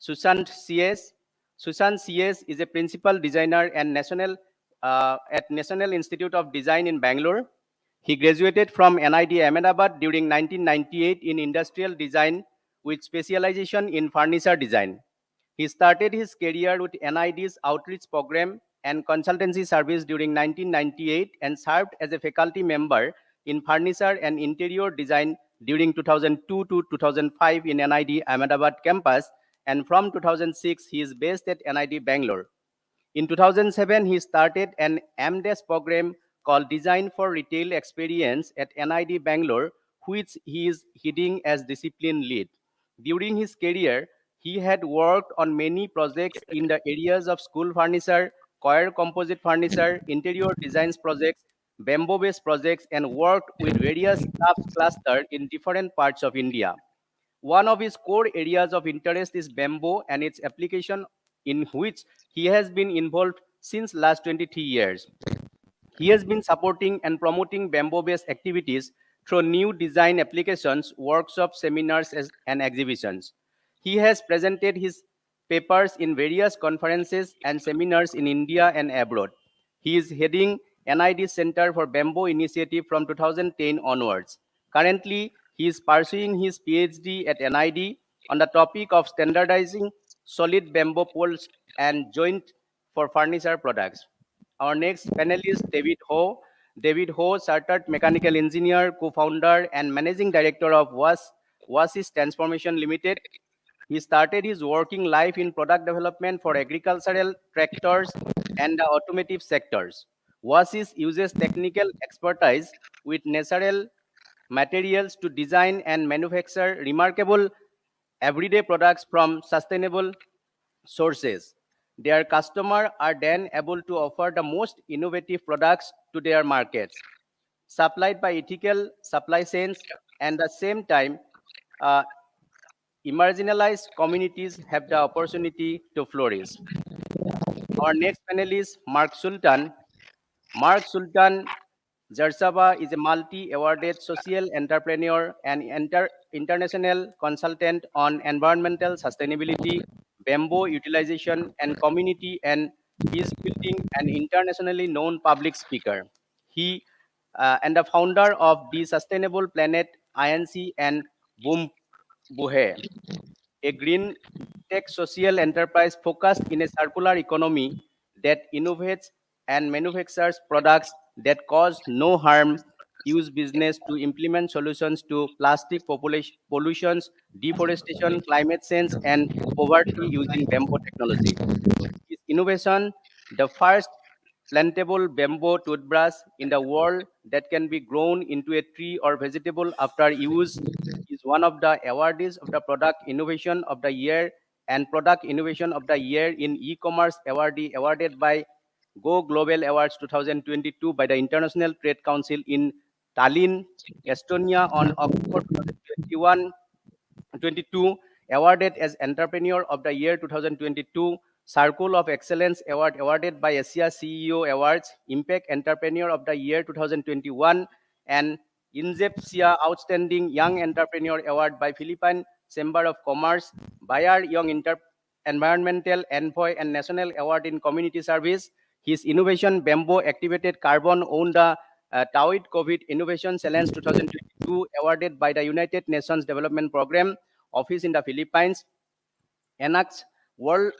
Sushant CS. Sushant CS is a principal designer and at National Institute of Design in Bangalore. He graduated from NID Ahmedabad during 1998 in industrial design with specialization in furniture design. He started his career with NID's outreach program and consultancy service during 1998 and served as a faculty member in furniture and interior design during 2002 to 2005 in NID Ahmedabad campus, and from 2006 he is based at NID Bangalore. In 2007, he started an MDes program called Design for Retail Experience at NID Bangalore, which he is heading as discipline lead. During his career, he had worked on many projects in the areas of school furniture, coir composite furniture, interior designs projects, bamboo-based projects, and worked with various crafts clusters in different parts of India. One of his core areas of interest is bamboo and its application, in which he has been involved since last 23 years. He has been supporting and promoting bamboo-based activities through new design applications, workshops, seminars, and exhibitions. He has presented his papers in various conferences and seminars in India and abroad. He is heading NID Center for Bamboo Initiative from 2010 onwards. Currently, he is pursuing his PhD at NID on the topic of standardizing solid bamboo poles and joint for furniture products. Our next panelist, David Ho. David Ho, Chartered Mechanical Engineer, co-founder and Managing Director of WASIS Transformation Limited. He started his working life in product development for agricultural tractors and the automotive sectors. WASIS uses technical expertise with natural materials to design and manufacture remarkable everyday products from sustainable sources. Their customers are then able to offer the most innovative products to their markets, supplied by ethical supply chains, and at the same time, uh, marginalized communities have the opportunity to flourish. Our next panel is Mark Sultan. Mark Sultan Jarsaba is a multi-awarded social entrepreneur and international consultant on environmental sustainability, bamboo utilization, and community, and he is building an internationally known public speaker. He and the founder of the Sustainable Planet INC and Boom Buhe, a green tech social enterprise focused in a circular economy that innovates and manufactures products that cause no harm, use business to implement solutions to plastic population pollutions, deforestation, climate change, and poverty using bamboo technology. His innovation, the first plantable bamboo toothbrush in the world that can be grown into a tree or vegetable after use, is one of the awardees of the Product Innovation of the Year and Product Innovation of the Year in E-commerce awardee awarded by Go Global Awards 2022 by the International Trade Council in Tallinn, Estonia on October 2021 22, awarded as Entrepreneur of the Year 2022, Circle of Excellence Award awarded by Asia CEO Awards, Impact Entrepreneur of the Year 2021, and Inzepsia Outstanding Young Entrepreneur Award by Philippine Chamber of Commerce, Bayer Environmental Envoy and National Award in Community Service. His innovation, Bamboo Activated Carbon, won the Tawid COVID Innovation Challenge 2022, awarded by the United Nations Development Program Office in the Philippines. Enacts World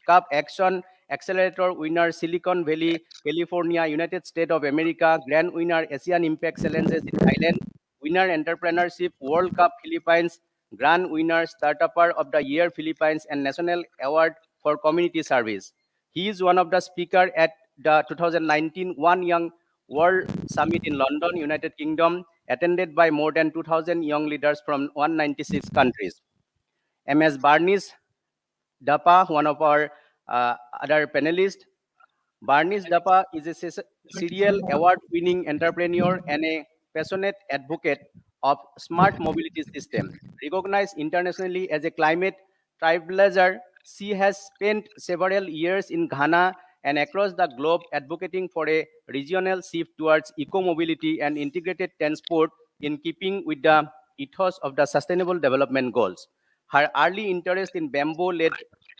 Cup Action Accelerator winner, Silicon Valley, California, United States of America. Grand winner, Asian Impact Challenges in Thailand. Winner, Entrepreneurship World Cup Philippines. Grand winner, Startupper of the Year Philippines, and National Award for Community Service. He is one of the speakers at the 2019 One Young World Summit in London, United Kingdom, attended by more than 2,000 young leaders from 196 countries. MS Barnish Dapa, one of our other panelists. Barnish Dapa is a serial award-winning entrepreneur and a passionate advocate of smart mobility system. Recognized internationally as a climate trailblazer, she has spent several years in Ghana and across the globe advocating for a regional shift towards eco-mobility and integrated transport in keeping with the ethos of the Sustainable Development Goals. Her early interest in bamboo led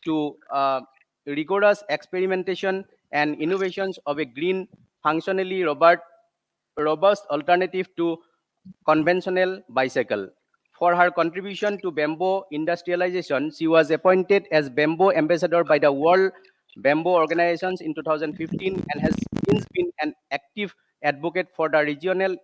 to rigorous experimentation and innovations of a green, functionally robust alternative to conventional bicycle. For her contribution to bamboo industrialization, she was appointed as bamboo ambassador by the World Bamboo Organizations in 2015 and has since been an active advocate for the regional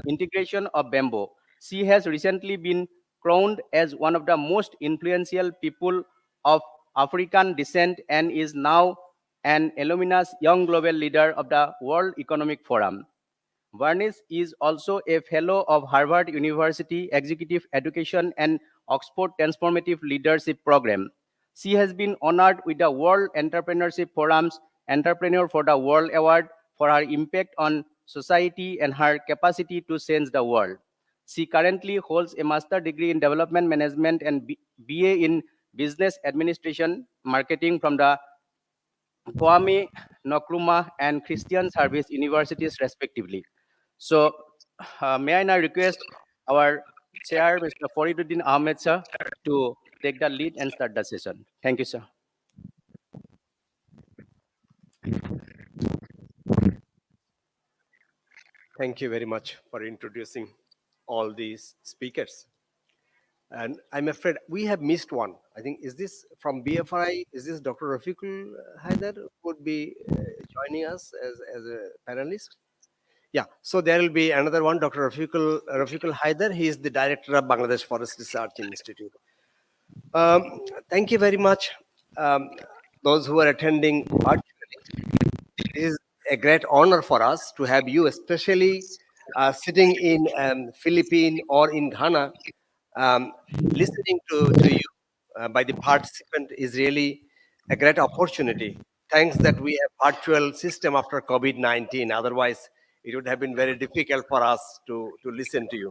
integration of bamboo. She has recently been crowned as one of the most influential people of African descent and is now an illustrious young global leader of the World Economic Forum. Varnish is also a fellow of Harvard University Executive Education and Oxford Transformative Leadership Program. She has been honored with the World Entrepreneurship Forum's Entrepreneur for the World Award for her impact on society and her capacity to change the world. She currently holds a master's degree in development management and BA in business administration marketing from the Kwame Nkrumah and Christian Service Universities, respectively. So, may I now request our chair, Mr. Fariduddin Ahmed, sir, to take the lead and start the session. Thank you, sir. Thank you very much for introducing all these speakers. And I'm afraid we have missed one. I think, is this from BFI? Is this Dr. Rafiqul Haider who would be joining us as a panelist? Yeah, so there will be another one, Dr. Rafiqul Haider. He is the director of Bangladesh Forest Research Institute. Thank you very much, um, those who are attending virtually. It is a great honor for us to have you, especially sitting in Philippines or in Ghana, um, listening to you by the participant is really a great opportunity. Thanks that we have virtual system after COVID-19. Otherwise, it would have been very difficult for us to listen to you.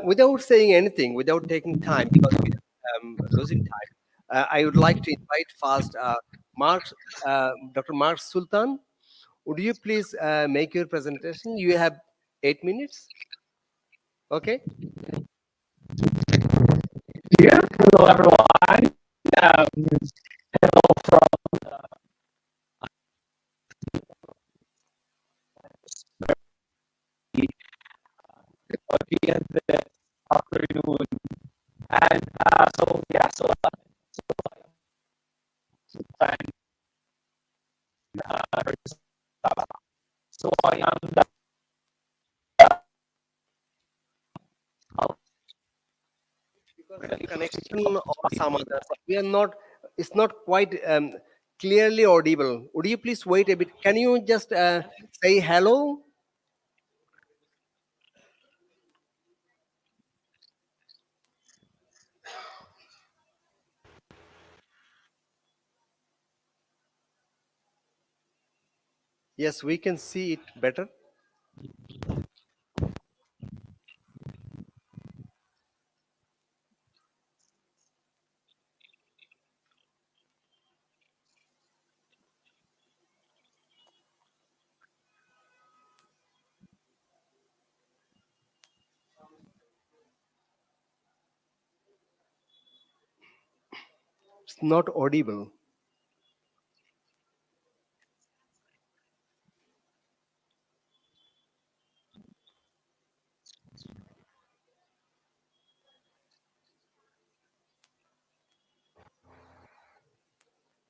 Without saying anything, without taking time, because we are losing time, I would like to invite first Mark, Dr. Mark Sultan. Would you please make your presentation? You have 8 minutes. Okay. Yeah, hello everyone. Um, hello from the audience this afternoon. And so yeah, and, so I am the Because of connection or some other, we are not. It's not quite clearly audible. Would you please wait a bit? Can you just say hello? Yes, we can see it better. It's not audible.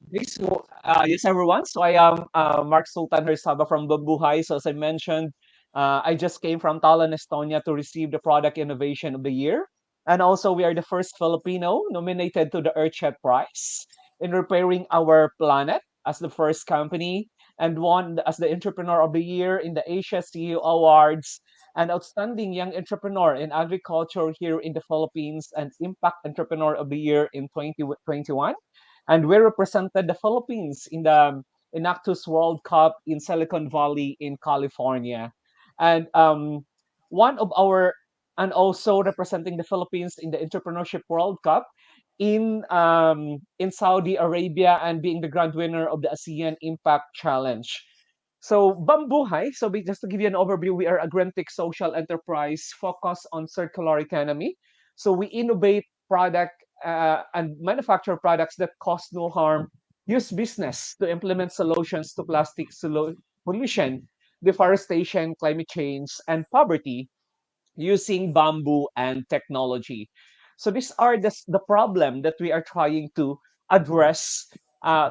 Okay, so yes, everyone. So I am Mark Sultan Hersaba from Bambuhay. So as I mentioned, I just came from Tallinn, Estonia, to receive the Product Innovation of the Year, and also we are the first Filipino nominated to the Earthshot Prize in repairing our planet as the first company, and won as the Entrepreneur of the Year in the Asia CEO Awards, and Outstanding Young Entrepreneur in Agriculture here in the Philippines, and Impact Entrepreneur of the Year in 2021, and we represented the Philippines in the Inactus World Cup in Silicon Valley in California, and one of our and also representing the Philippines in the Entrepreneurship World Cup in Saudi Arabia, and being the grand winner of the ASEAN Impact Challenge. So Bambuhay, just to give you an overview, we are a green tech social enterprise focused on circular economy. So we innovate product and manufacture products that cause no harm, use business to implement solutions to plastic pollution, deforestation, climate change, and poverty using bamboo and technology. So these are the problem that we are trying to address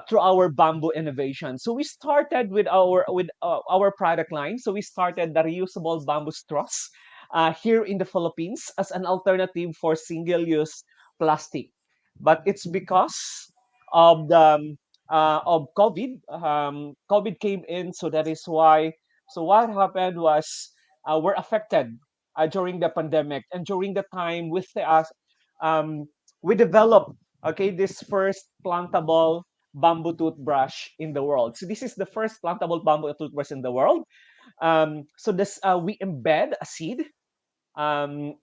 through our bamboo innovation. So we started with our product line. So we started the reusable bamboo straws here in the Philippines as an alternative for single-use plastic. But it's because of COVID. COVID came in, so that is why. So what happened was we're affected during the pandemic, and during the time with us, we developed this first plantable bamboo toothbrush in the world. So this is the first plantable bamboo toothbrush in the world. So this we embed a seed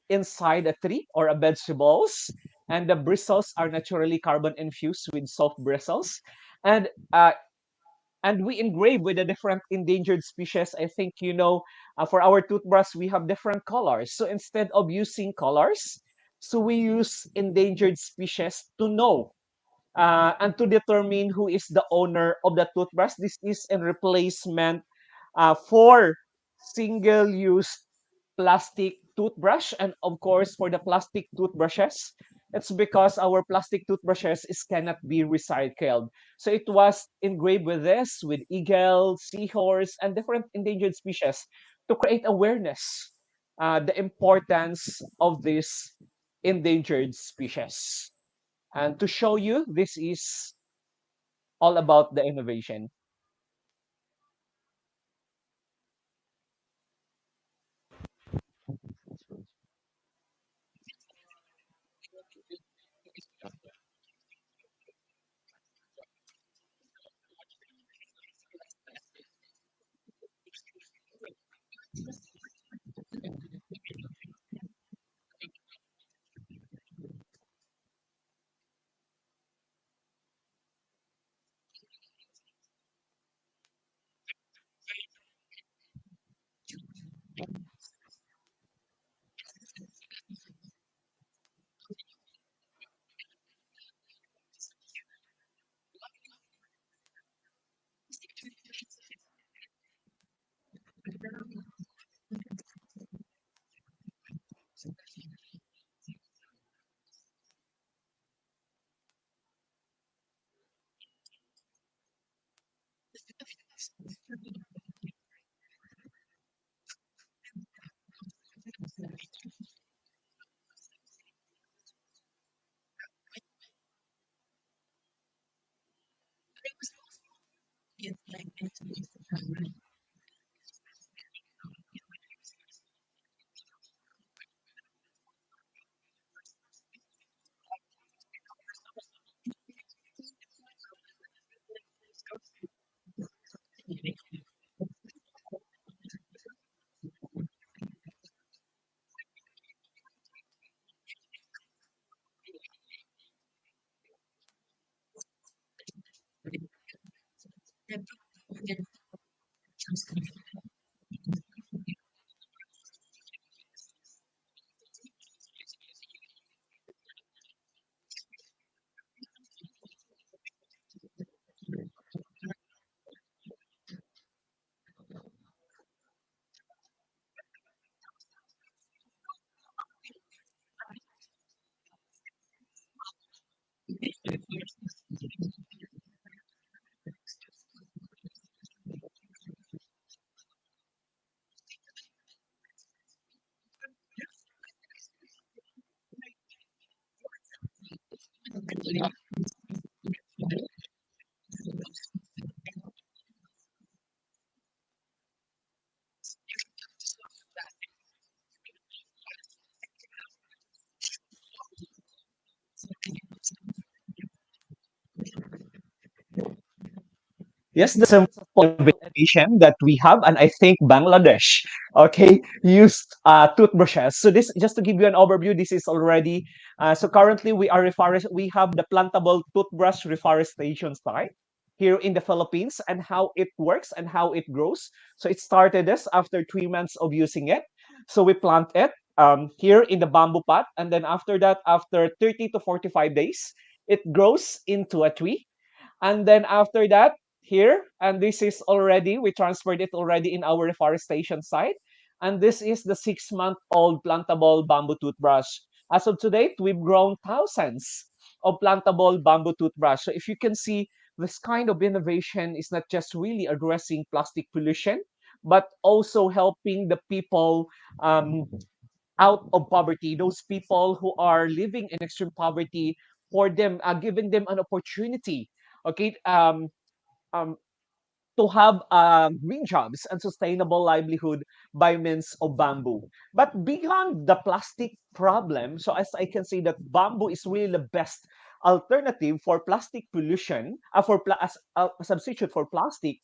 inside a tree or a vegetables, and the bristles are naturally carbon infused with soft bristles, and uh, and we engrave with the different endangered species. I think for our toothbrush we have different colors. So instead of using colors, so we use endangered species to know and to determine who is the owner of the toothbrush. This is in replacement for single-use plastic toothbrush, and of course for the plastic toothbrushes, it's because our plastic toothbrushes is cannot be recycled. So it was engraved with this, with eagle, seahorse, and different endangered species to create awareness the importance of this endangered species, and to show you this is all about the innovation. Yes, the simple innovation that we have, and I think Bangladesh, used toothbrushes. So this, just to give you an overview, this is already, so currently we have the plantable toothbrush reforestation site here in the Philippines, and how it works and how it grows. So it started us after 3 months of using it. So we plant it. here in the bamboo pot. And then after that, after 30 to 45 days, it grows into a tree. And then after that, here, and this is already, we transferred it already in our reforestation site. And this is the 6-month-old plantable bamboo toothbrush. As of today, we've grown thousands of plantable bamboo toothbrush. So if you can see, this kind of innovation is not just really addressing plastic pollution, but also helping the people um, out of poverty, those people who are living in extreme poverty, for them, giving them an opportunity, okay, um, to have green jobs and sustainable livelihood by means of bamboo. But beyond the plastic problem, so as I can say that bamboo is really the best alternative for plastic pollution, as a substitute for plastic.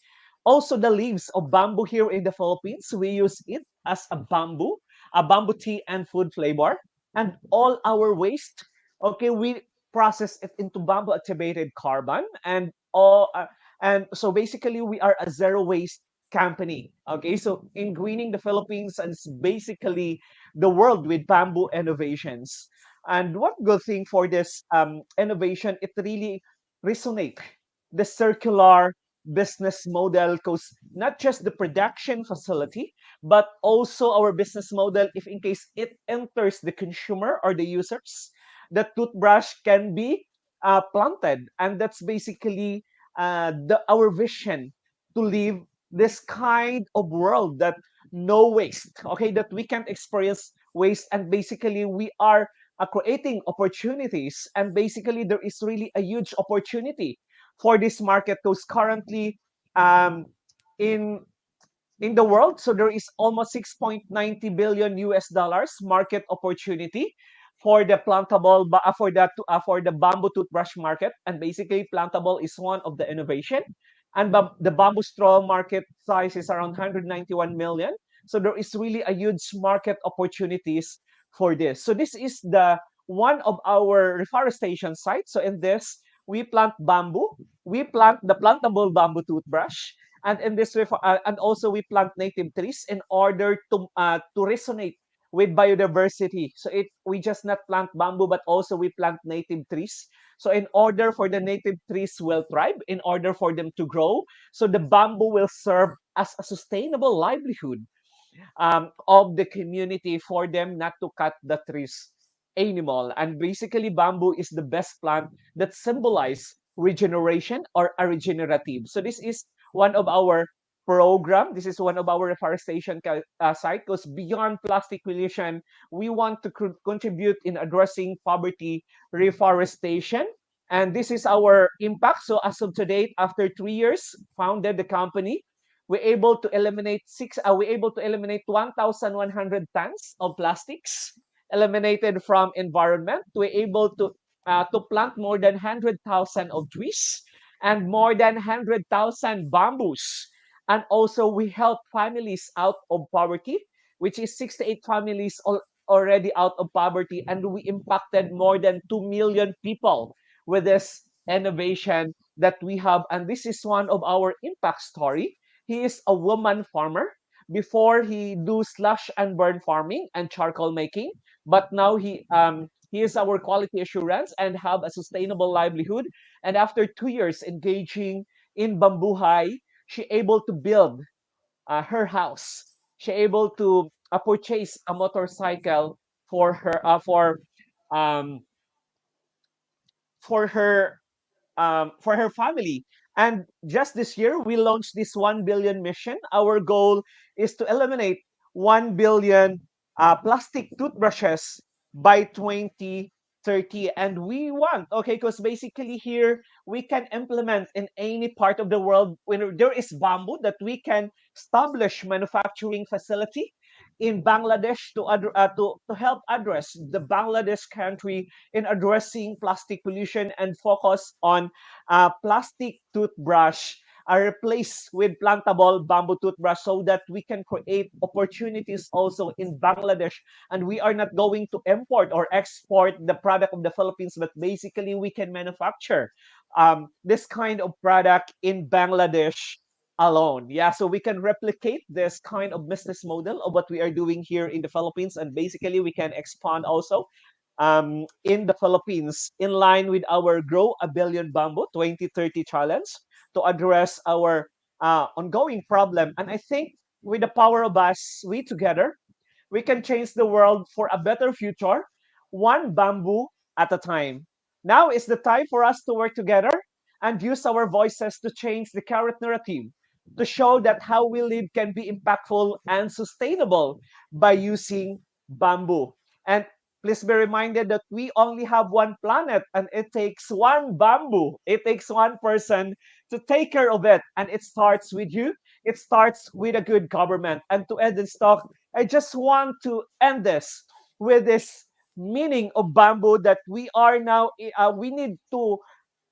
Also, the leaves of bamboo here in the Philippines, we use it as a bamboo tea and food flavor. And all our waste, okay, we process it into bamboo activated carbon, and so basically, we are a zero waste company. Okay, so in greening the Philippines, and it's basically the world with bamboo innovations. And one good thing for this innovation, it really resonate the circular business model, because not just the production facility, but also our business model, if in case it enters the consumer or the users, the toothbrush can be planted. And that's basically our vision to live this kind of world that no waste, okay, that we can't experience waste. And basically we are creating opportunities, and basically there is really a huge opportunity for this market, because currently um, in in the world. So there is almost 6.90 billion US dollars market opportunity for the for the bamboo toothbrush market. And basically plantable is one of the innovation. And the bamboo straw market size is around 191 million. So there is really a huge market opportunities for this. So this is the one of our reforestation sites. So in this, we plant bamboo, we plant the plantable bamboo toothbrush, and in this way, and also we plant native trees in order to resonate with biodiversity. So we just not plant bamboo, but also we plant native trees. So in order for the native trees will thrive, in order for them to grow, so the bamboo will serve as a sustainable livelihood of the community, for them not to cut the trees anymore. And basically, bamboo is the best plant that symbolize regeneration or a regenerative. So this is one of our program. This is one of our reforestation site, because beyond plastic pollution, we want to contribute in addressing poverty, reforestation. And this is our impact. So as of today, after 3 years, founded the company, we're able to eliminate 1,100 tons of plastics eliminated from environment. We're able to plant more than 100,000 of trees and more than 100,000 bamboos. And also we help families out of poverty, which is 68 families already out of poverty, and we impacted more than 2 million people with this innovation that we have. And this is one of our impact story. He is a woman farmer. Before he do slash and burn farming and charcoal making, but now he is our quality assurance and have a sustainable livelihood. And after 2 years engaging in bambuhay, she able to build her house. She able to purchase a motorcycle for her um, for her for her family. And just this year, we launched this 1 billion mission. Our goal is to eliminate 1 billion plastic toothbrushes by 2030. And we want, okay, because basically here we can implement in any part of the world when there is bamboo, that we can establish manufacturing facility in Bangladesh to help address the Bangladesh country in addressing plastic pollution, and focus on plastic toothbrush are replaced with plantable bamboo toothbrush, so that we can create opportunities also in Bangladesh. And we are not going to import or export the product of the Philippines, but basically we can manufacture this kind of product in Bangladesh alone. Yeah, so we can replicate this kind of business model of what we are doing here in the Philippines, and basically we can expand also in the Philippines in line with our Grow a Billion Bamboo 2030 challenge to address our ongoing problem. And I think with the power of us, we together, we can change the world for a better future, one bamboo at a time. Now is the time for us to work together and use our voices to change the current narrative, to show that how we live can be impactful and sustainable by using bamboo. And please be reminded that we only have one planet and it takes one bamboo. It takes one person to take care of it. And it starts with you. It starts with a good government. And to end this talk, I just want to end this with this meaning of bamboo that we are now, we need to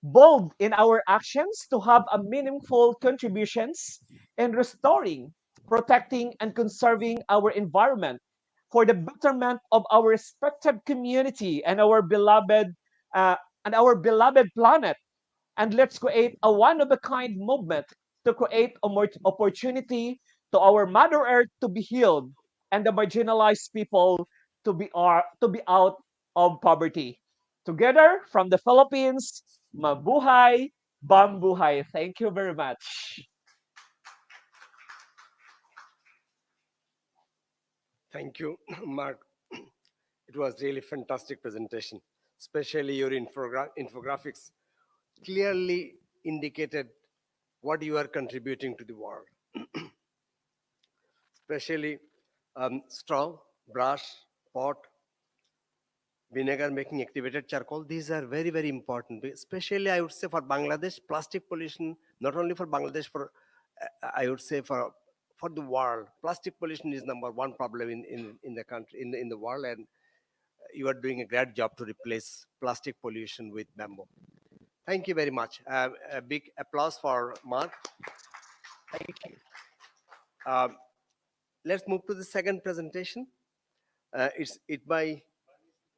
bold in our actions to have a meaningful contributions in restoring, protecting, and conserving our environment for the betterment of our respective community uh, and our beloved planet. And let's create a one-of-a-kind movement to create a more opportunity to our Mother Earth to be healed and the marginalized people to be out of poverty. Together from the Philippines, mabuhay, bambuhay. Thank you very much. Thank you, Mark. It was really fantastic presentation, especially your infographics clearly indicated what you are contributing to the world, especially straw, brush, pot, vinegar making activated charcoal. These are very, very important, especially I would say for Bangladesh, plastic pollution, not only for Bangladesh, for I would say for the world. Plastic pollution is number one problem in the country, in the world, and you are doing a great job to replace plastic pollution with bamboo. Thank you very much. A big applause for Mark. Thank you. Um, let's move to the second presentation. It's by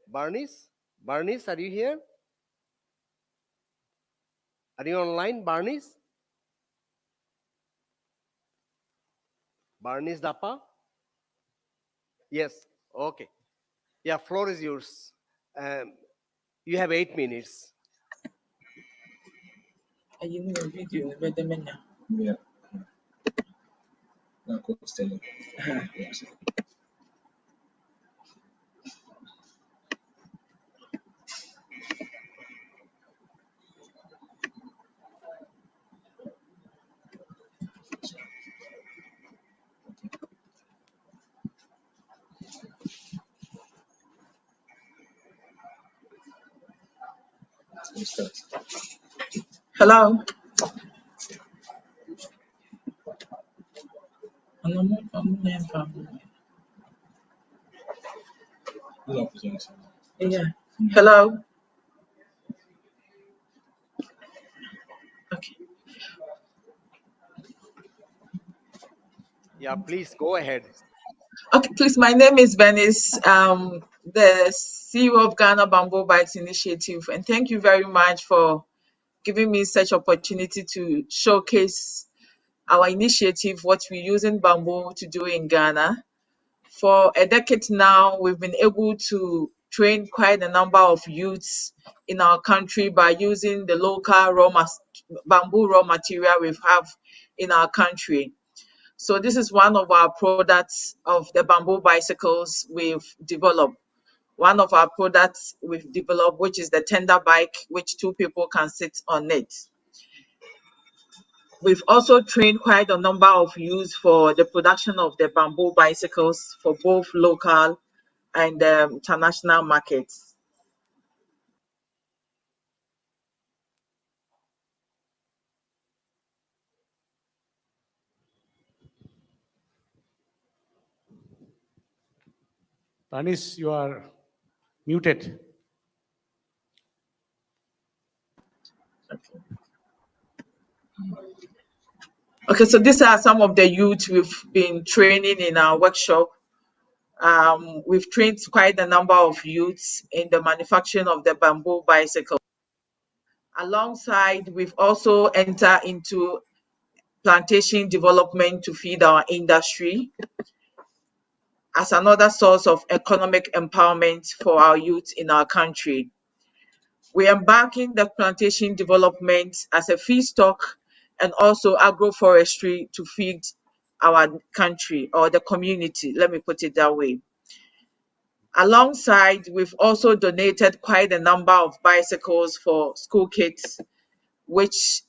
Barnes. Barnes, are you here? Are you online, Barnes? Barnes Dapa? Yes. Okay. Yeah, floor is yours. You have 8 minutes. Ayun yung video, pwede man niya. Yeah. Ako still. Hello. Ano mo na yan pa? Yeah. Hello. Okay. Yeah, please go ahead. Okay, please. My name is Venice, the CEO of Ghana Bamboo Bites Initiative, and thank you very much for giving me such opportunity to showcase our initiative, what we're using bamboo to do in Ghana. For a decade now, we've been able to train quite a number of youths in our country by using the local bamboo raw material we have in our country. So this is one of our products of the bamboo bicycles we've developed. One of our products we've developed, which is the tender bike, which 2 people can sit on it. We've also trained quite a number of youths for the production of the bamboo bicycles for both local and international markets. Tanis, you are muted. Okay, so these are some of the youth we've been training in our workshop. We've trained quite a number of youths in the manufacturing of the bamboo bicycle. Alongside, we've also entered into plantation development to feed our industry as another source of economic empowerment for our youth in our country. We're embarking the plantation development as a feedstock and also agroforestry to feed our country or the community, let me put it that way. Alongside, we've also donated quite a number of bicycles for school kids, which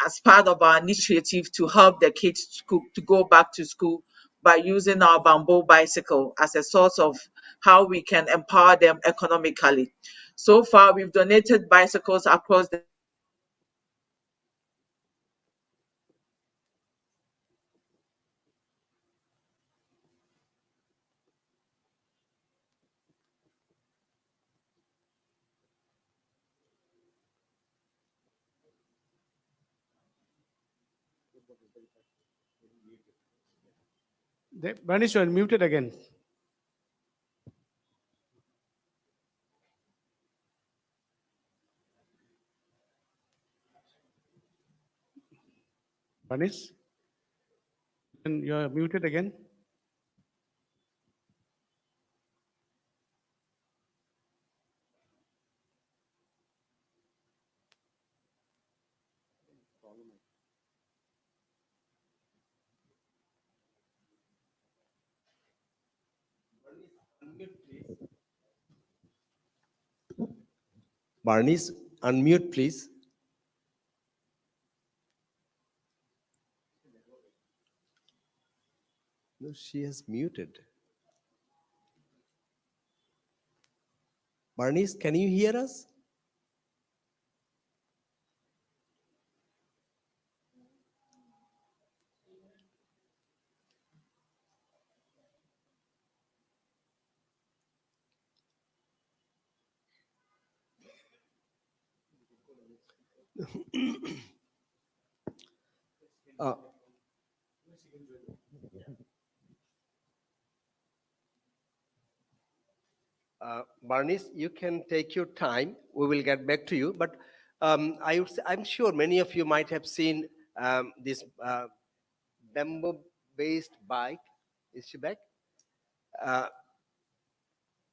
as part of our initiative to help the kids to go back to school by using our bamboo bicycle as a source of how we can empower them economically. So far, we've donated bicycles across the Bernice, you are muted again. Bernice, and you are muted again. Barney's, unmute, please. No, she has muted. Barney's, can you hear us? Uh, Barnice, you can take your time. We will get back to you. But I'm sure many of you might have seen this bamboo-based bike. Is she back?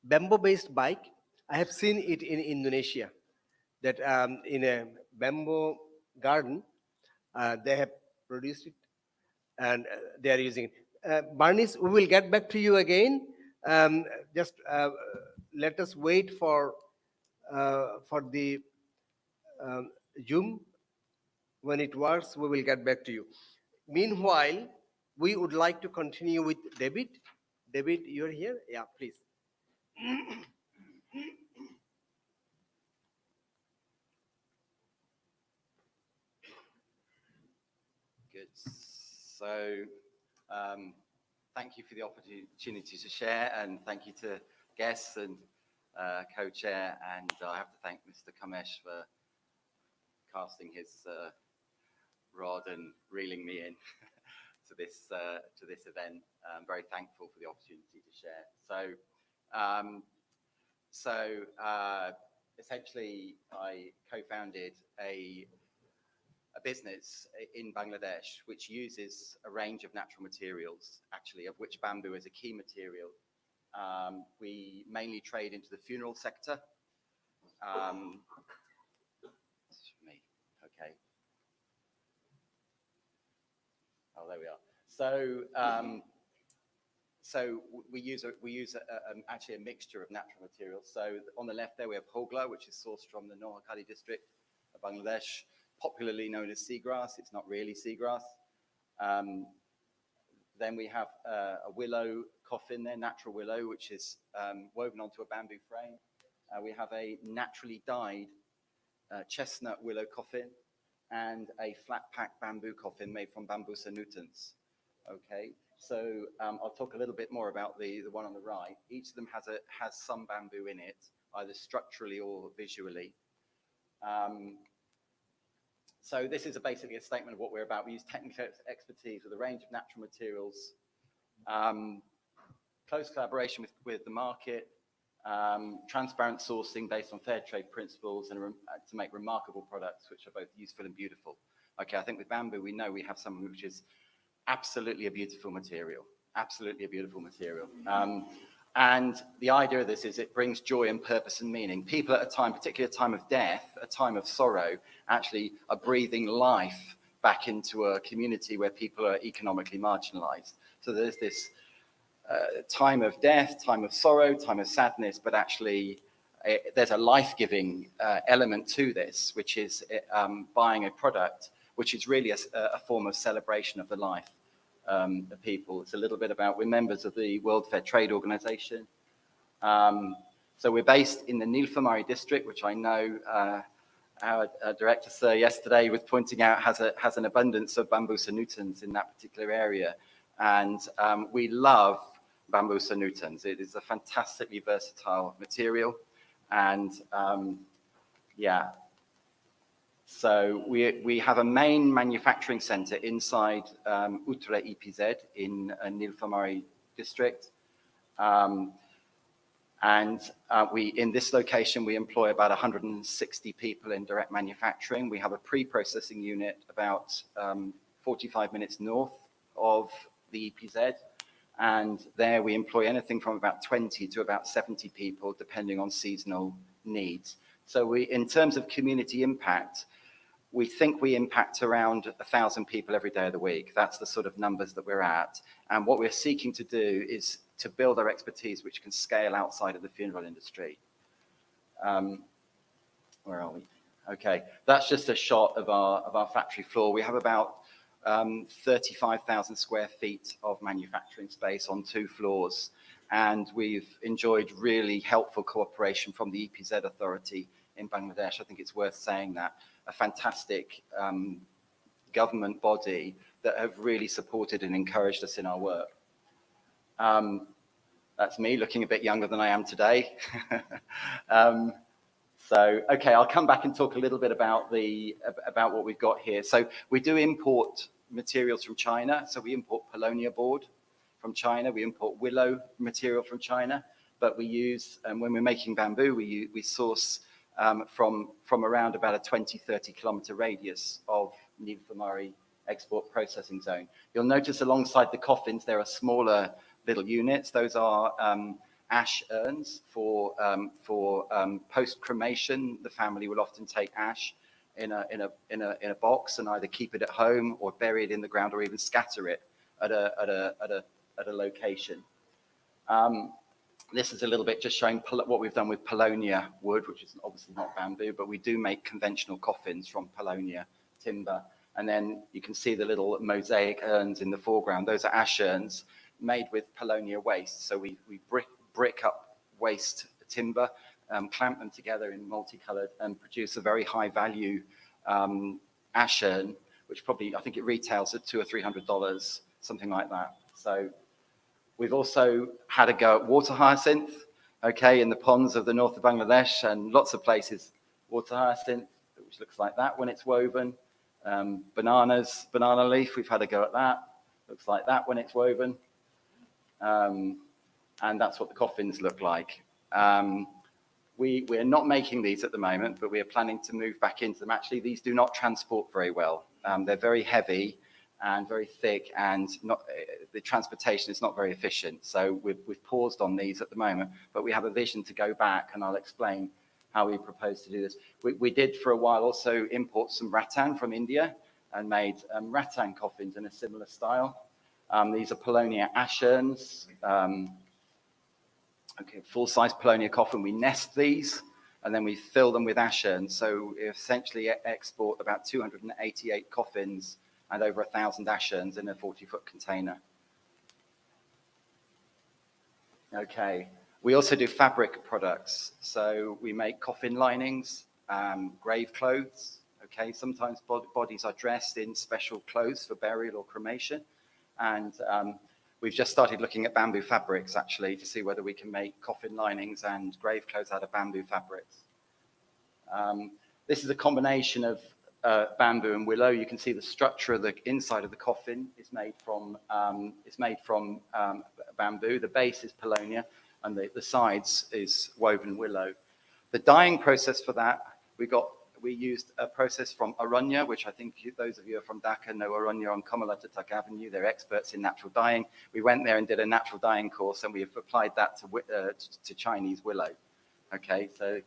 Bamboo-based bike. I have seen it in Indonesia. That in a bamboo garden, they have produced it and they are using it. Barnice, we will get back to you again. Just let us wait for the Zoom. When it works, we will get back to you. Meanwhile, we would like to continue with David. David, you're here? Yeah, please. Good. So, thank you for the opportunity to share, and thank you to guests and co-chair. And I have to thank Mr. Kamesh for casting his rod and reeling me in to this event. I'm very thankful for the opportunity to share. So, essentially, I co-founded a business in Bangladesh which uses a range of natural materials, actually, of which bamboo is a key material. We mainly trade into the funeral sector. Okay. Oh, there we are. So we use actually a mixture of natural materials. So on the left there we have hogla, which is sourced from the Noakhali district of Bangladesh, popularly known as seagrass. It's not really seagrass. Then we have a willow coffin there, natural willow, which is woven onto a bamboo frame. We have a naturally dyed chestnut willow coffin and a flat pack bamboo coffin made from Bambusa nutans. Okay, so I'll talk a little bit more about the one on the right. Each of them has some bamboo in it, either structurally or visually. So this is basically a statement of what we're about. We use technical expertise with a range of natural materials, close collaboration with the market, transparent sourcing based on fair trade principles, and to make remarkable products which are both useful and beautiful. Okay, I think with bamboo, we know we have something which is absolutely a beautiful material, absolutely a beautiful material. And the idea of this is it brings joy and purpose and meaning. People at a time, particularly a time of death, a time of sorrow, actually are breathing life back into a community where people are economically marginalized. So there's this time of death, time of sorrow, time of sadness, but actually there's a life-giving element to this, which is buying a product, which is really a form of celebration of the life of people. It's a little bit about, we're members of the World Fair Trade Organization. So we're based in the Nilphamari district, which I know our director, sir, yesterday was pointing out has an abundance of bamboo sanutans in that particular area. And we love bamboo sanutans. It is a fantastically versatile material. And yeah, so we have a main manufacturing center inside Uttara EPZ in Nilphamari district. And in this location, we employ about 160 people in direct manufacturing. We have a pre-processing unit about 45 minutes north of the EPZ. And there we employ anything from about 20 to about 70 people, depending on seasonal needs. So in terms of community impact, we think we impact around 1,000 people every day of the week. That's the sort of numbers that we're at. And what we're seeking to do is to build our expertise, which can scale outside of the funeral industry. Where are we? Okay, that's just a shot of our factory floor. We have about 35,000 square feet of manufacturing space on 2 floors. And we've enjoyed really helpful cooperation from the EPZ authority in Bangladesh. I think it's worth saying that. A fantastic government body that have really supported and encouraged us in our work. That's me looking a bit younger than I am today. So, okay, I'll come back and talk a little bit about what we've got here. So we do import materials from China. So we import Paulownia board from China. We import willow material from China. But we use, when we're making bamboo, we source from around about a 20, 30 kilometer radius of Nilphamari export processing zone. You'll notice alongside the coffins, there are smaller little units. Those are ash urns for post-cremation. The family will often take ash in a box and either keep it at home or bury it in the ground or even scatter it at a location. This is a little bit just showing what we've done with Paulownia wood, which is obviously not bamboo, but we do make conventional coffins from Paulownia timber. And then you can see the little mosaic urns in the foreground. Those are ash urns made with Paulownia waste. So we brick up waste timber, clamp them together in multicolored, and produce a very high value ash urn, which probably, I think it retails at $200 or $300, something like that. So we've also had a go at water hyacinth, okay, in the ponds of the north of Bangladesh and lots of places. Water hyacinth, which looks like that when it's woven. Banana leaf, we've had a go at that. Looks like that when it's woven. And that's what the coffins look like. We're not making these at the moment, but we are planning to move back into them. Actually, these do not transport very well. They're very heavy and very thick, and the transportation is not very efficient. So we've paused on these at the moment, but we have a vision to go back, and I'll explain how we propose to do this. We did for a while also import some rattan from India and made rattan coffins in a similar style. These are Paulownia ash urns. Okay, full-size Paulownia coffin. We nest these, and then we fill them with ash urns. So we essentially export about 288 coffins and over 1,000 ash urns in a 40-foot container. Okay, we also do fabric products. So we make coffin linings, grave clothes. Okay, sometimes bodies are dressed in special clothes for burial or cremation. And we've just started looking at bamboo fabrics, actually, to see whether we can make coffin linings and grave clothes out of bamboo fabrics. This is a combination of bamboo and willow. You can see the structure of the inside of the coffin is made from bamboo. The base is Paulownia. and the sides is woven willow. The dyeing process for that, we used a process from Arunya, which I think those of you who are from Dhaka know Arunya on Kamalatatak Avenue. They're experts in natural dyeing. We went there and did a natural dyeing course, and we've applied that to Chinese willow. Okay, so,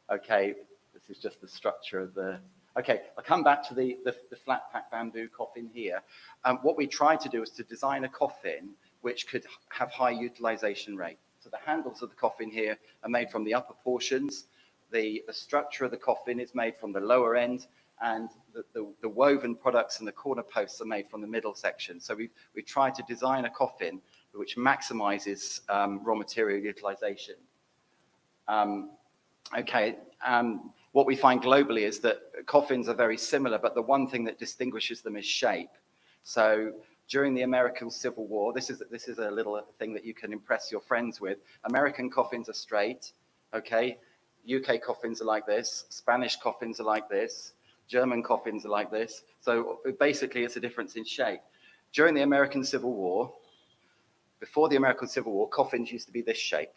okay, this is just the structure of the, okay, I'll come back to the flat pack bamboo coffin here. What we tried to do is to design a coffin which could have high utilization rate. So the handles of the coffin here are made from the upper portions. The structure of the coffin is made from the lower end, and the woven products and the corner posts are made from the middle section. So we tried to design a coffin which maximizes raw material utilization. What we find globally is that coffins are very similar, but the one thing that distinguishes them is shape. So during the American Civil War, this is a little thing that you can impress your friends with. American coffins are straight, okay? UK coffins are like this, Spanish coffins are like this, German coffins are like this. So basically it's a difference in shape. During the American Civil War, before the American Civil War, coffins used to be this shape,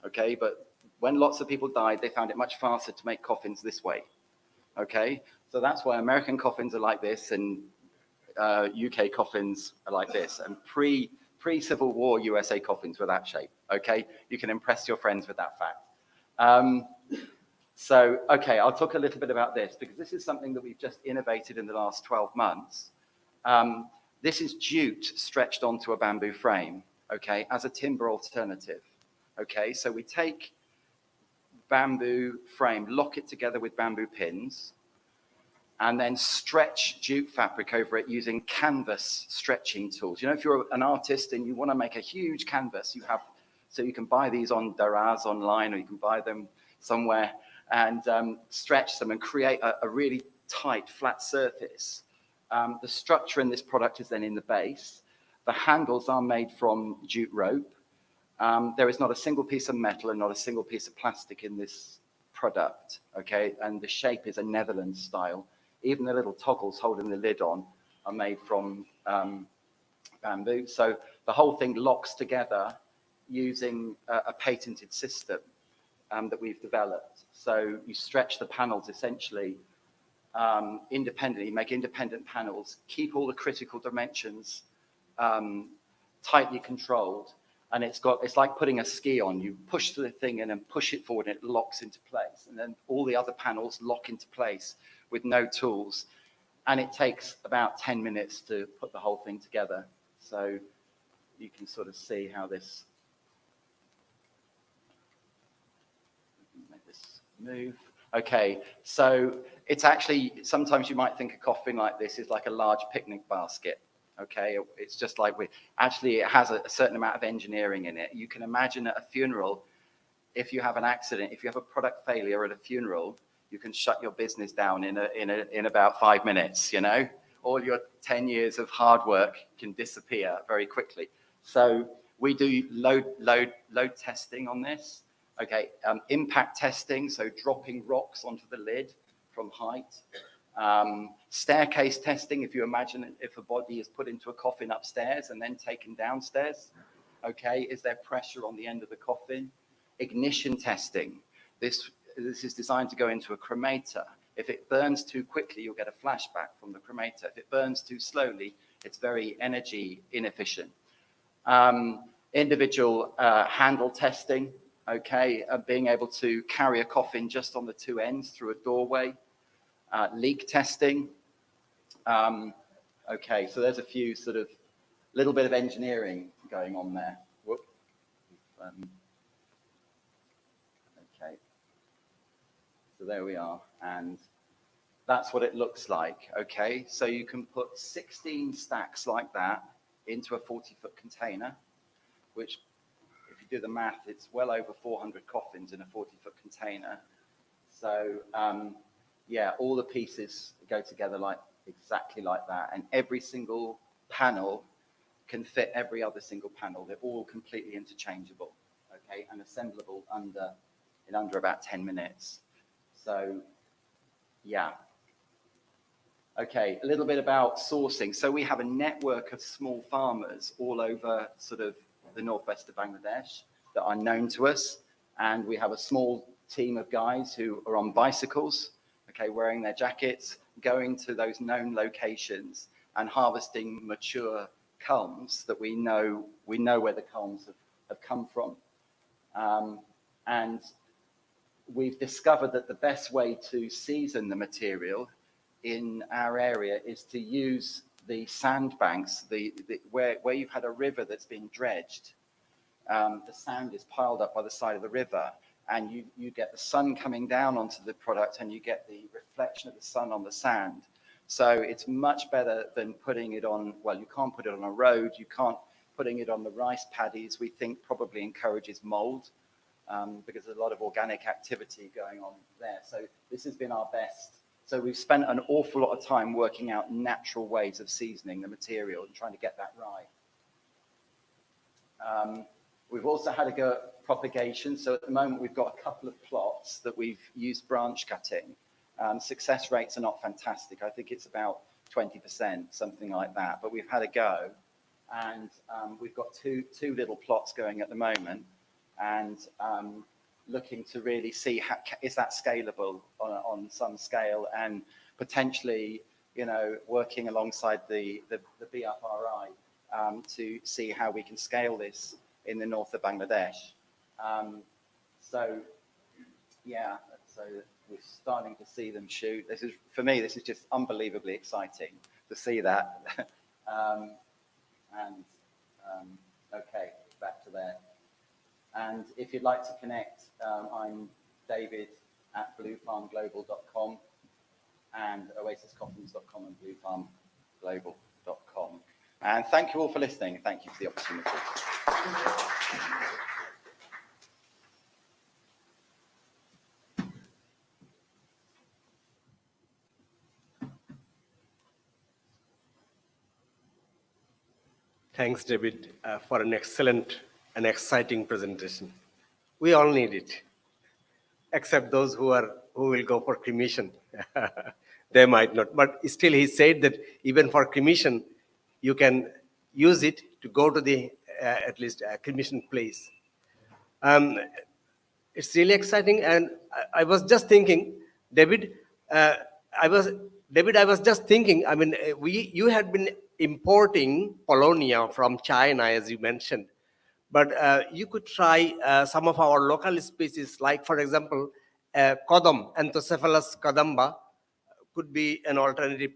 okay? But when lots of people died, they found it much faster to make coffins this way, okay? So that's why American coffins are like this and UK coffins are like this, and pre-Civil War USA coffins were that shape, okay? You can impress your friends with that fact. So, okay, I'll talk a little bit about this because this is something that we've just innovated in the last 12 months. This is jute stretched onto a bamboo frame, okay, as a timber alternative, okay? So we take bamboo frame, lock it together with bamboo pins, and then stretch jute fabric over it using canvas stretching tools. You know, if you're an artist and you want to make a huge canvas, so you can buy these on Daraz online, or you can buy them somewhere and stretch them and create a really tight, flat surface. The structure in this product is then in the base. The handles are made from jute rope. There is not a single piece of metal and not a single piece of plastic in this product, okay? And the shape is a Netherlands style. Even the little toggles holding the lid on are made from bamboo. So the whole thing locks together using a patented system that we've developed. So you stretch the panels essentially independently, make independent panels, keep all the critical dimensions tightly controlled, and it's like putting a ski on. You push the thing in and push it forward and it locks into place, and then all the other panels lock into place with no tools, and it takes about 10 minutes to put the whole thing together. So you can sort of see how this, make this move. Okay, so it's actually, sometimes you might think a coffin like this is like a large picnic basket. Okay, it's just like it has a certain amount of engineering in it. You can imagine at a funeral, if you have an accident, if you have a product failure at a funeral, you can shut your business down in about 5 minutes, you know? All your 10 years of hard work can disappear very quickly. So we do load testing on this. Okay, impact testing, so dropping rocks onto the lid from height. Staircase testing, if you imagine if a body is put into a coffin upstairs and then taken downstairs, okay, is there pressure on the end of the coffin? Ignition testing, this is designed to go into a cremator. If it burns too quickly, you'll get a flashback from the cremator. If it burns too slowly, it's very energy inefficient. Individual handle testing, okay, being able to carry a coffin just on the two ends through a doorway. Leak testing. Okay, so there's a few sort of little bit of engineering going on there. Whoop. Okay, so there we are, and that's what it looks like. Okay, so you can put 16 stacks like that into a 40-foot container, which, if you do the math, it's well over 400 coffins in a 40-foot container. So yeah, all the pieces go together exactly like that, and every single panel can fit every other single panel. They're all completely interchangeable, okay, and assemblable in under about 10 minutes. So yeah. Okay, a little bit about sourcing. So we have a network of small farmers all over sort of the northwest of Bangladesh that are known to us. And we have a small team of guys who are on bicycles, okay, wearing their jackets, going to those known locations and harvesting mature culms that we know where the culms have come from. And we've discovered that the best way to season the material in our area is to use the sandbanks, where you've had a river that's been dredged. The sand is piled up by the side of the river, and you get the sun coming down onto the product, and you get the reflection of the sun on the sand. So it's much better than putting it on, well, you can't put it on a road, you can't putting it on the rice paddies, we think probably encourages mold, because there's a lot of organic activity going on there. So this has been our best. So we've spent an awful lot of time working out natural ways of seasoning the material and trying to get that right. We've also had a go at propagation. So at the moment, we've got a couple of plots that we've used branch cutting. Success rates are not fantastic. I think it's about 20%, something like that. But we've had a go. And we've got two little plots going at the moment. And looking to really see is that scalable on some scale, and potentially, working alongside the BFRI to see how we can scale this in the north of Bangladesh. So we're starting to see them shoot. For me, this is just unbelievably exciting to see that. Okay, back to there. And if you'd like to connect, I'm David at bluefarmglobal.com and oasiscoffins.com and bluefarmglobal.com. And thank you all for listening. Thank you for the opportunity. Thanks, David, for an excellent and exciting presentation. We all need it, except those who will go for cremation. They might not, but still he said that even for cremation, you can use it to go to the at least a cremation place. It's really exciting, and I was just thinking, David, I was just thinking, I mean, you had been importing Polonia from China, as you mentioned, but you could try some of our local species, like, for example, Kodam, Anthocephalus kodamba, could be an alternative.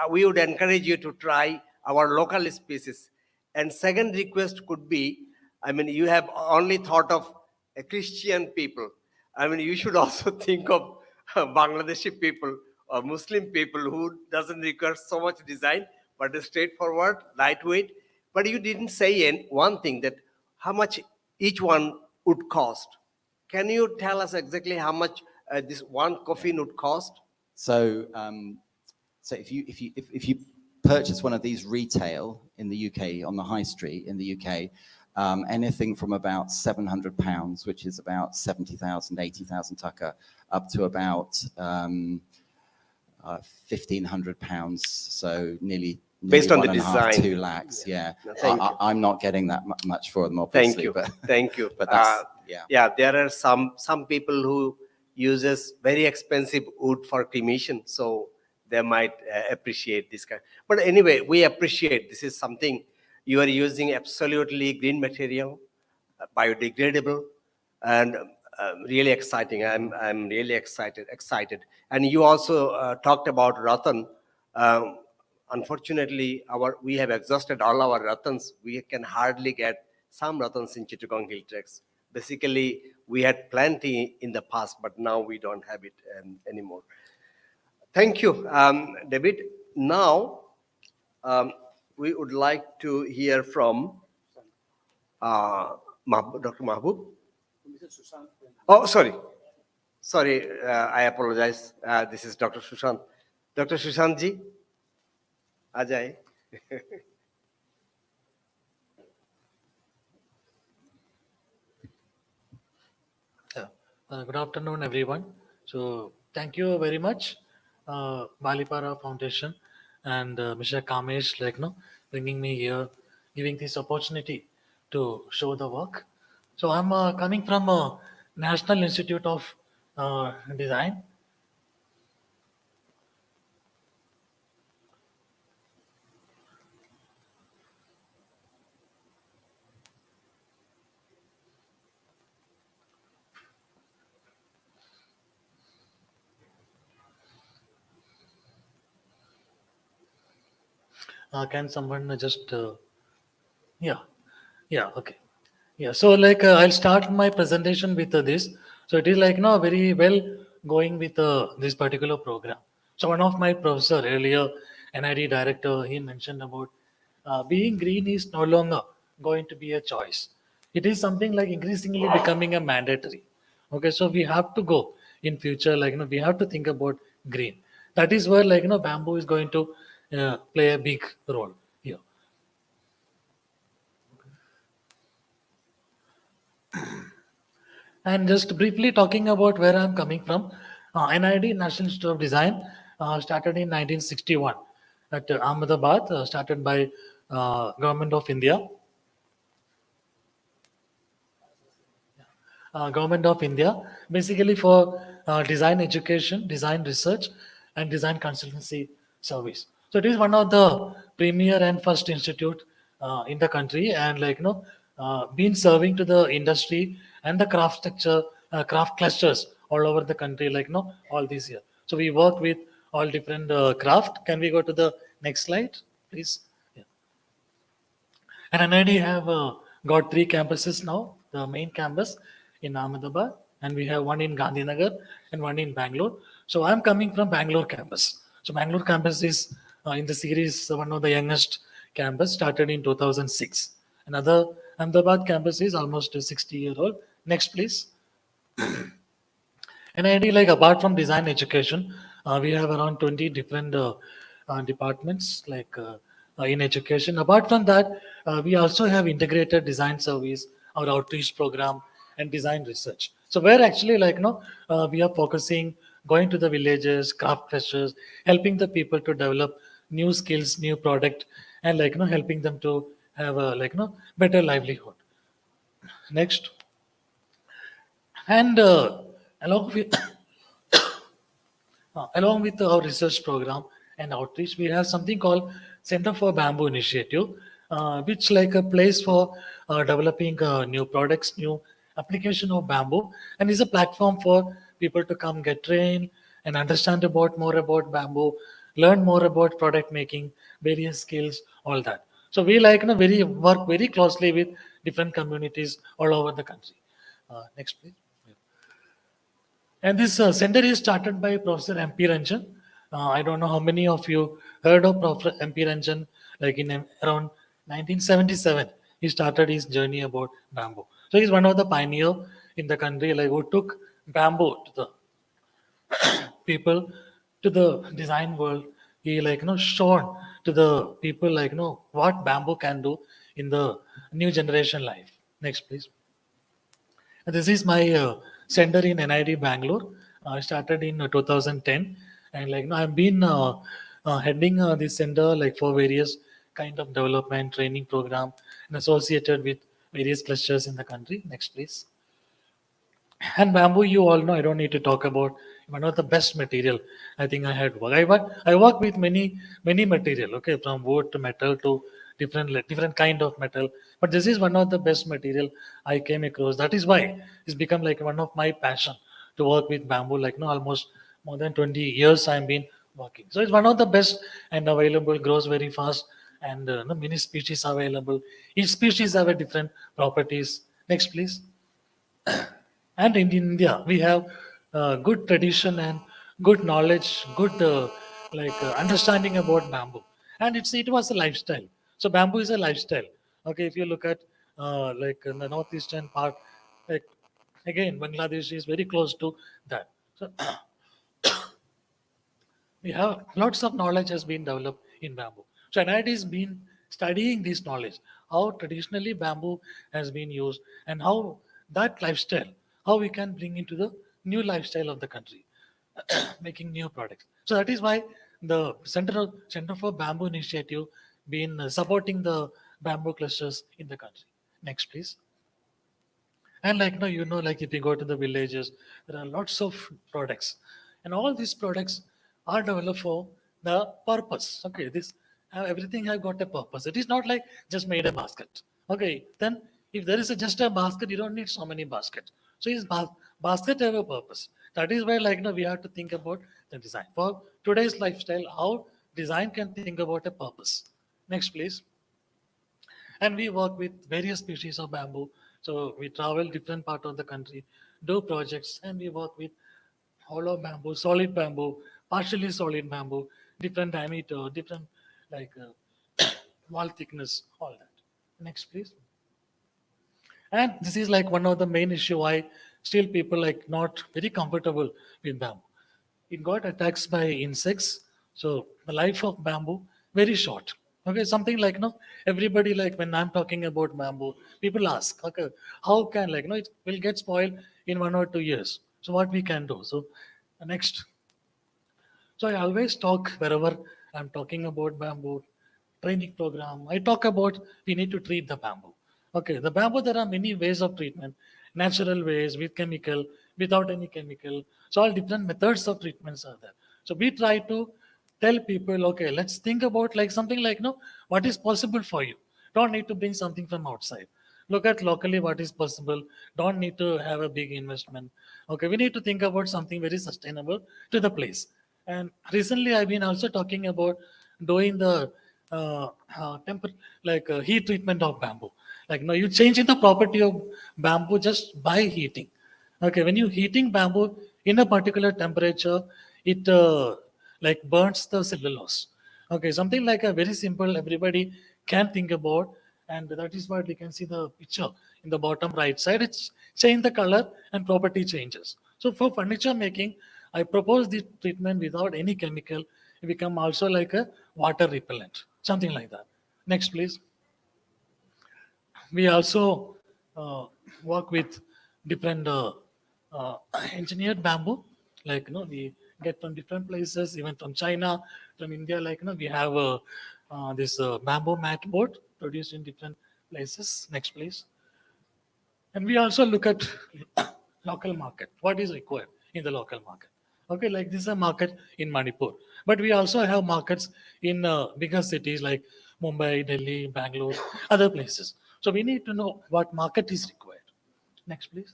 We would encourage you to try our local species. And second request could be, I mean, you have only thought of Christian people. I mean, you should also think of Bangladeshi people or Muslim people who doesn't require so much design, but is straightforward, lightweight. But you didn't say one thing, that how much each one would cost. Can you tell us exactly how much this one coffin would cost? So, if you purchase one of these retail in the UK on the high street in the UK, anything from about £700, which is about 70,000, 80,000 taka, up to about £1,500, so nearly based on the 1.5, design, 2 lakhs. Yeah, I'm not getting that much for them, obviously. Thank you. But that's, there are some people who uses very expensive wood for cremation, so they might appreciate this kind. But anyway, we appreciate this is something you are using absolutely green material, biodegradable, and really exciting. I'm really excited. And you also talked about rattan. Unfortunately, we have exhausted all our rattans. We can hardly get some rattans in Chittagong Hill Tracks. Basically, we had plenty in the past, but now we don't have it anymore. Thank you, David. Now, we would like to hear from Dr. Mahbub. Oh, sorry, I apologize. This is Dr. Sushant. Dr. Sushant ji, Ajay. Good afternoon, everyone. So thank you very much, Balipara Foundation and Mr. Kamesh, bringing me here, giving this opportunity to show the work. So I'm coming from National Institute of Design. Can someone just yeah, yeah, okay. Yeah, so like I'll start my presentation with this. So it is like no very well going with this particular program. So one of my professor earlier, NID director, he mentioned about being green is no longer going to be a choice. It is something like increasingly becoming a mandatory. Okay, so we have to go in future like we have to think about green. That is where like bamboo is going to play a big role here. And just briefly talking about where I'm coming from, NID, National Institute of Design, started in 1961 at Ahmedabad, started by Government of India. Government of India, basically for design education, design research, and design consultancy service. So it is one of the premier and first institute in the country, and like been serving to the industry and the craft sector, craft clusters all over the country, like all these years. So we work with all different craft. Can we go to the next slide, please? Yeah. And NID have got three campuses now. The main campus in Ahmedabad, and we have one in Gandhinagar and one in Bangalore. So I'm coming from Bangalore campus. So Bangalore campus is in the series one of the youngest campus, started in 2006. Another Ahmedabad campus is almost 60-year old. Next, please. And I like apart from design education, we have around 20 different departments in education. Apart from that, we also have integrated design service, our outreach program, and design research. So where actually we are focusing, going to the villages, craft clusters, helping the people to develop new skills, new product, and helping them to have a better livelihood. Next, and along with along with our research program and outreach, we have something called Center for Bamboo Initiative, which like a place for developing new products, new application of bamboo, and is a platform for people to come get trained and understand about more about bamboo, learn more about product making, various skills, all that. So we very work very closely with different communities all over the country. Next, please. And this center is started by Professor M.P. Ranjan. I don't know how many of you heard of Professor M.P. Ranjan. Like in around 1977, he started his journey about bamboo. So he's one of the pioneer in the country, like who took bamboo to the people, to the design world. He shown to the people what bamboo can do in the new generation life. Next, please. This is my center in NID Bangalore. I started in 2010, and I've been heading this center like for various kind of development training program and associated with various clusters in the country. Next, please. And bamboo, you all know, I don't need to talk about one of the best material. I think I had work. I work with many material. Okay, from wood to metal to different kind of metal. But this is one of the best material I came across. That is why it's become like one of my passion to work with bamboo. Like no, almost more than 20 years I've been working. So it's one of the best and available. Grows very fast, and no, many species available. Each species have a different properties. Next, please. And in India, we have good tradition and good knowledge, good understanding about bamboo. And it was a lifestyle. So bamboo is a lifestyle. Okay, if you look at in the northeastern part, like again, Bangladesh is very close to that. So we have lots of knowledge has been developed in bamboo. So NIT has been studying this knowledge, how traditionally bamboo has been used, and how that lifestyle, how we can bring into the new lifestyle of the country, making new products. So that is why the Center for Bamboo Initiative been supporting the bamboo clusters in the country. Next, please. And like like if you go to the villages, there are lots of products, and all these products are developed for the purpose. Okay, this everything have got a purpose. It is not like just made a basket. Okay, then if there is just a basket, you don't need so many baskets. So is basket have a purpose. That is why we have to think about the design for today's lifestyle. How design can think about a purpose. Next, please. And we work with various species of bamboo. So we travel different part of the country, do projects, and we work with hollow bamboo, solid bamboo, partially solid bamboo, different diameter, different like wall thickness, all that. Next, please. And this is like one of the main issue why still people like not very comfortable with bamboo. It got attacked by insects. So the life of bamboo very short. Okay, something like everybody like when I'm talking about bamboo, people ask, okay, how can it will get spoiled in 1 or 2 years. So what we can do? So next. So I always talk wherever I'm talking about bamboo training program. I talk about we need to treat the bamboo. Okay, the bamboo there are many ways of treatment, natural ways with chemical, without any chemical. So all different methods of treatments are there. So we try to tell people, okay, let's think about like something like what is possible for you. Don't need to bring something from outside. Look at locally what is possible. Don't need to have a big investment. Okay, we need to think about something very sustainable to the place. And recently, I've been also talking about doing the temper heat treatment of bamboo. Like now, you changing the property of bamboo just by heating. Okay, when you heating bamboo in a particular temperature, it like burns the cellulose. Okay, something like a very simple everybody can think about, and that is what we can see the picture in the bottom right side. It's change the color and property changes. So for furniture making, I propose this treatment without any chemical. It become also like a water repellent, something like that. Next, please. We also uh, work with different uh, engineered bamboo. Like we get from different places, even from China, from India. Like we have this bamboo mat board produced in different places. Next, please. And we also look at local market, what is required in the local market. Okay, like this is a market in Manipur, but we also have markets in bigger cities like Mumbai, Delhi, Bangalore, other places. So we need to know what market is required. Next, please.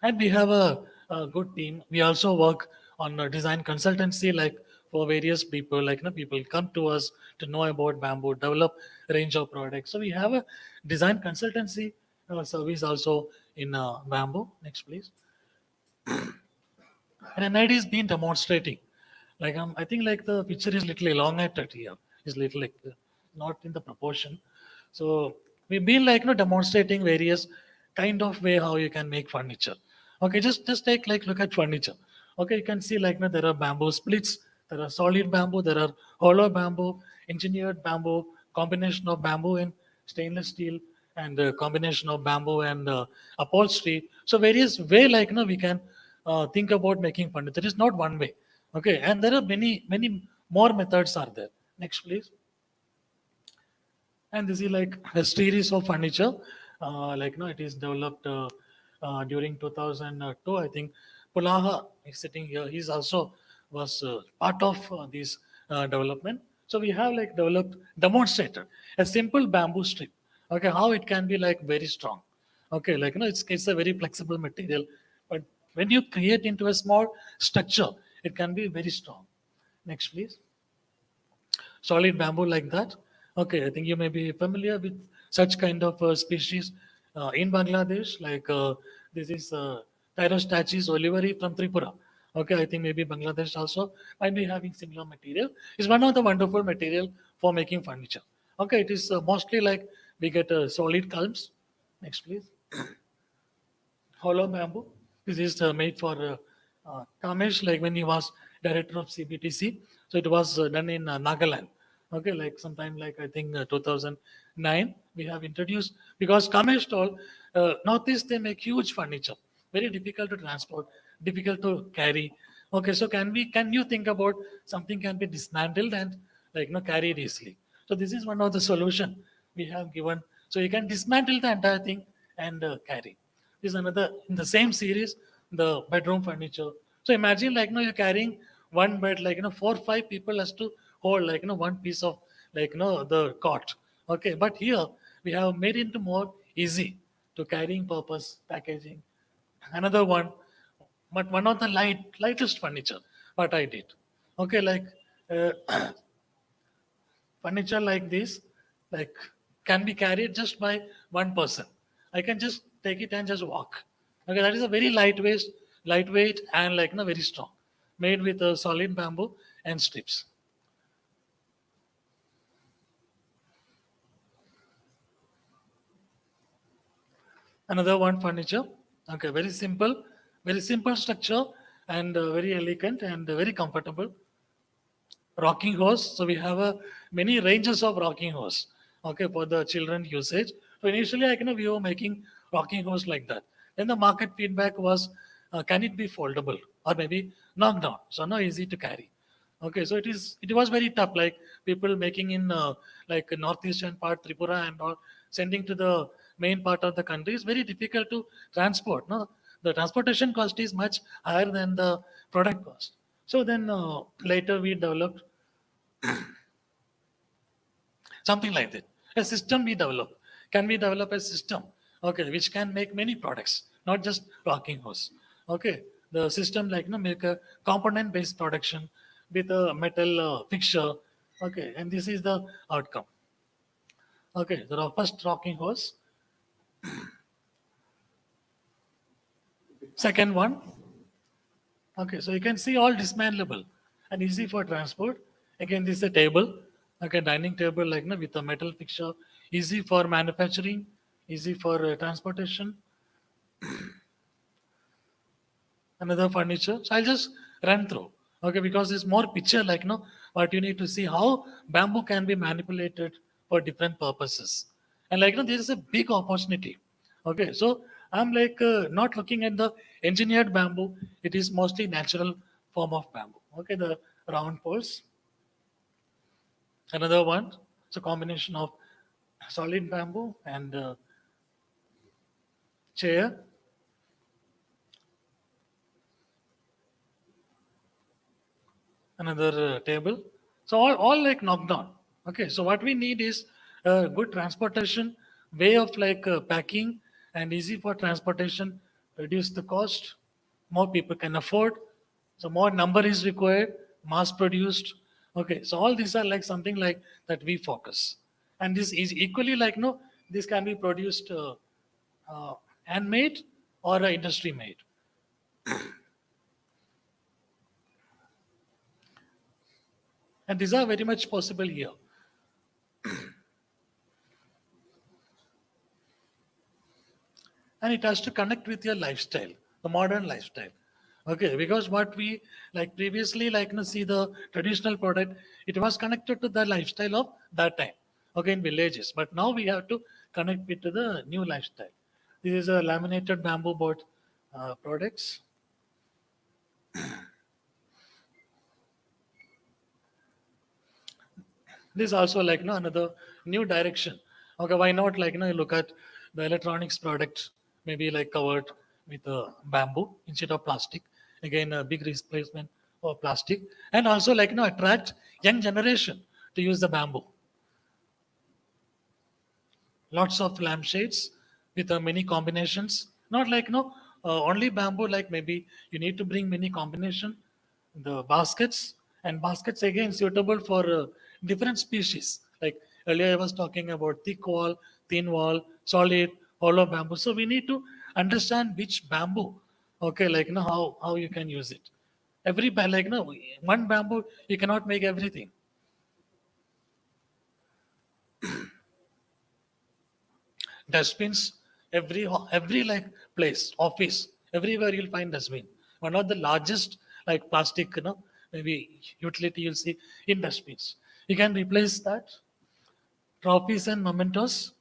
And we have a good team. We also work on a design consultancy, like for various people. Like people come to us to know about bamboo, develop a range of products. So we have a design consultancy service also in bamboo. Next, please. And NID is been demonstrating. Like I think like the picture is little elongated here. Is little like not in the proportion. So we've been like demonstrating various kind of way how you can make furniture. Okay, just take like look at furniture. Okay, you can see like there are bamboo splits, there are solid bamboo, there are hollow bamboo, engineered bamboo, combination of bamboo and stainless steel, and combination of bamboo and upholstery. So various way like we can think about making furniture. There is not one way. Okay, and there are many more methods are there. Next, please. And this is like a series of furniture. Like it is developed during 2002. I think Pulaha is sitting here. He's also was part of this development. So we have like developed demonstrated a simple bamboo strip. Okay, how it can be like very strong. Okay, like it's a very flexible material, but when you create into a small structure, it can be very strong. Next, please. Solid bamboo like that. Okay, I think you may be familiar with such kind of species in Bangladesh. Like this is Tyrostachys oliveri from Tripura. Okay, I think maybe Bangladesh also might be having similar material. It's one of the wonderful material for making furniture. Okay, it is mostly like we get solid culms. Next, please. Hollow bamboo. This is made for Kamesh, like when he was director of CBTC. So it was done in Nagaland. Okay, like sometime like I think 2009 we have introduced, because Kamesh told Northeast they make huge furniture, very difficult to transport, difficult to carry. Okay, so can you think about something can be dismantled and carried easily? So this is one of the solution we have given So you can dismantle the entire thing and carry. This is another in the same series, the bedroom furniture. So imagine like you're carrying one bed, like 4 or 5 people has to hold like one piece of like the cot. Okay, but here we have made it more easy to carrying purpose packaging. Another one, but one of the lightest furniture what I did. Okay, like uh, furniture like this, like can be carried just by one person. I can just take it and just walk. Okay, that is a very lightweight and like very strong, made with a solid bamboo and strips. Another one furniture. Okay, very simple structure and very elegant and very comfortable. Rocking horse. So we have many ranges of rocking horse. Okay, for the children usage. So initially, we were making rocking horse like that. Then the market feedback was, can it be foldable or maybe knocked down? So not easy to carry. Okay, so it was very tough. Like people making in like northeastern part, Tripura and all, sending to the main part of the country is very difficult to transport. No, the transportation cost is much higher than the product cost. So then later we developed something like that. A system we develop. Can we develop a system? Okay, which can make many products, not just rocking horse. Okay, the system like make a component-based production with a metal fixture. Okay, and this is the outcome. Okay, the first rocking horse. Second one. Okay, so you can see all dismantleable and easy for transport. Again, this is a table, okay, dining table like with a metal fixture, easy for manufacturing, easy for transportation. Another furniture. So I'll just run through, okay, because it's more picture like what you need to see how bamboo can be manipulated for different purposes, and like there is a big opportunity. Okay, so I'm like not looking at the engineered bamboo. It is mostly natural form of bamboo. Okay, the round poles. Another one. It's a combination of solid bamboo and chair. Another table. So all like knocked down. Okay, so what we need is a good transportation way of like packing and easy for transportation, reduce the cost, more people can afford, so more number is required, mass produced. Okay, so all these are like something like that we focus, and this is equally like this can be produced uh, handmade or industry made. And these are very much possible here. And it has to connect with your lifestyle, the modern lifestyle. Okay, because what we like previously like see the traditional product, it was connected to the lifestyle of that time, okay, in villages, but now we have to connect it to the new lifestyle. This is a laminated bamboo board products. This also like another new direction. Okay, why not like you look at the electronics product, maybe like covered with bamboo instead of plastic. Again, a big replacement of plastic, and also like attract young generation to use the bamboo. Lots of lampshades with many combinations, not like only bamboo, like maybe you need to bring many combination. The baskets, and baskets again suitable for different species, like earlier I was talking about thick wall, thin wall, solid, hollow bamboo. So we need to understand which bamboo, okay, like how you can use it. Every like one bamboo you cannot make everything. Dustbins, every like place, office, everywhere you'll find dustbin. One of the largest like plastic, maybe utility you'll see in dustbins. You can replace that. Trophies and mementos.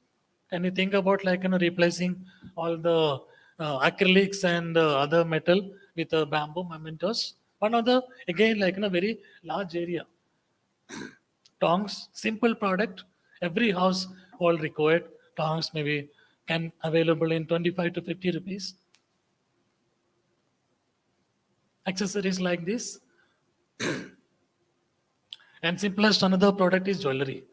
Can you think about like replacing all the acrylics and other metal with bamboo mementos? One of the again like in a very large area. Tongs, simple product, every household required tongs maybe can available in 25 to 50 rupees. Accessories like this. And simplest another product is jewelry.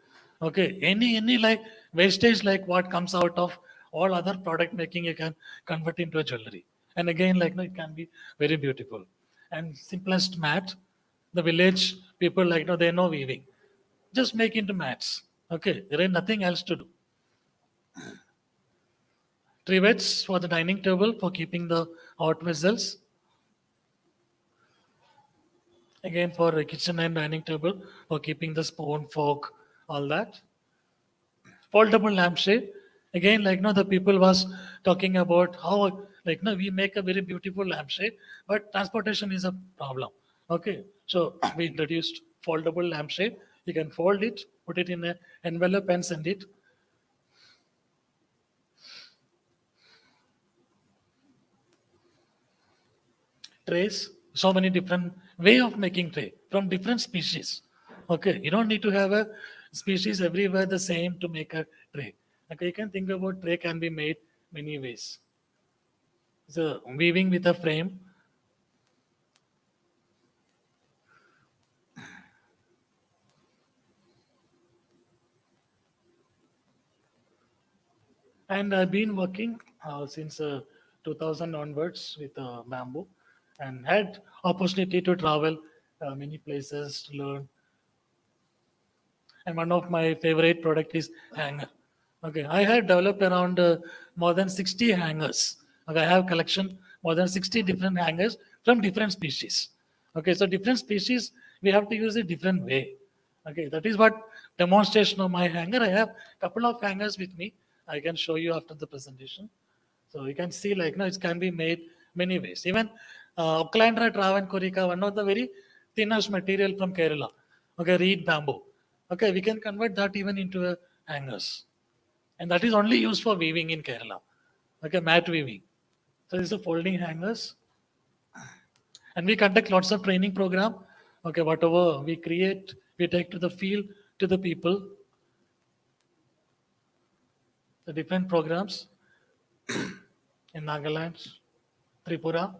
Okay, any like wastage like what comes out of all other product making, you can convert into a jewelry. And again, like no, it can be very beautiful. And simplest mat, the village people like no, they know weaving. Just make into mats. Okay, there is nothing else to do. Trivets for the dining table for keeping the hot vessels. Again for the kitchen and dining table for keeping the spoon, fork, all that. Foldable lampshade. Again, like no, the people was talking about how like no, we make a very beautiful lampshade, but transportation is a problem. Okay, so we introduced foldable lampshade. You can fold it, put it in an envelope, and send it. Trays, so many different way of making tray from different species. Okay, you don't need to have a species everywhere the same to make a tray. Okay, you can think about tray can be made many ways. So weaving with a frame. And I've been working since 2000 onwards with bamboo, and had opportunity to travel many places to learn. And one of my favorite product is hanger. Okay, I have developed around more than 60 hangers. Okay, I have collection more than 60 different hangers from different species. Okay, so different species we have to use a different way. Okay, that is what demonstration of my hanger. I have couple of hangers with me. I can show you after the presentation. So you can see like no, it can be made many ways. Even Oaklandra Travancorrica, one of the very thinnest material from Kerala. Okay, reed bamboo. Okay, we can convert that even into a hangers. And that is only used for weaving in Kerala. Okay, mat weaving. So this is a folding hangers. And we conduct lots of training program. Okay, whatever we create, we take to the field, to the people, the different programs in Nagaland, Tripura.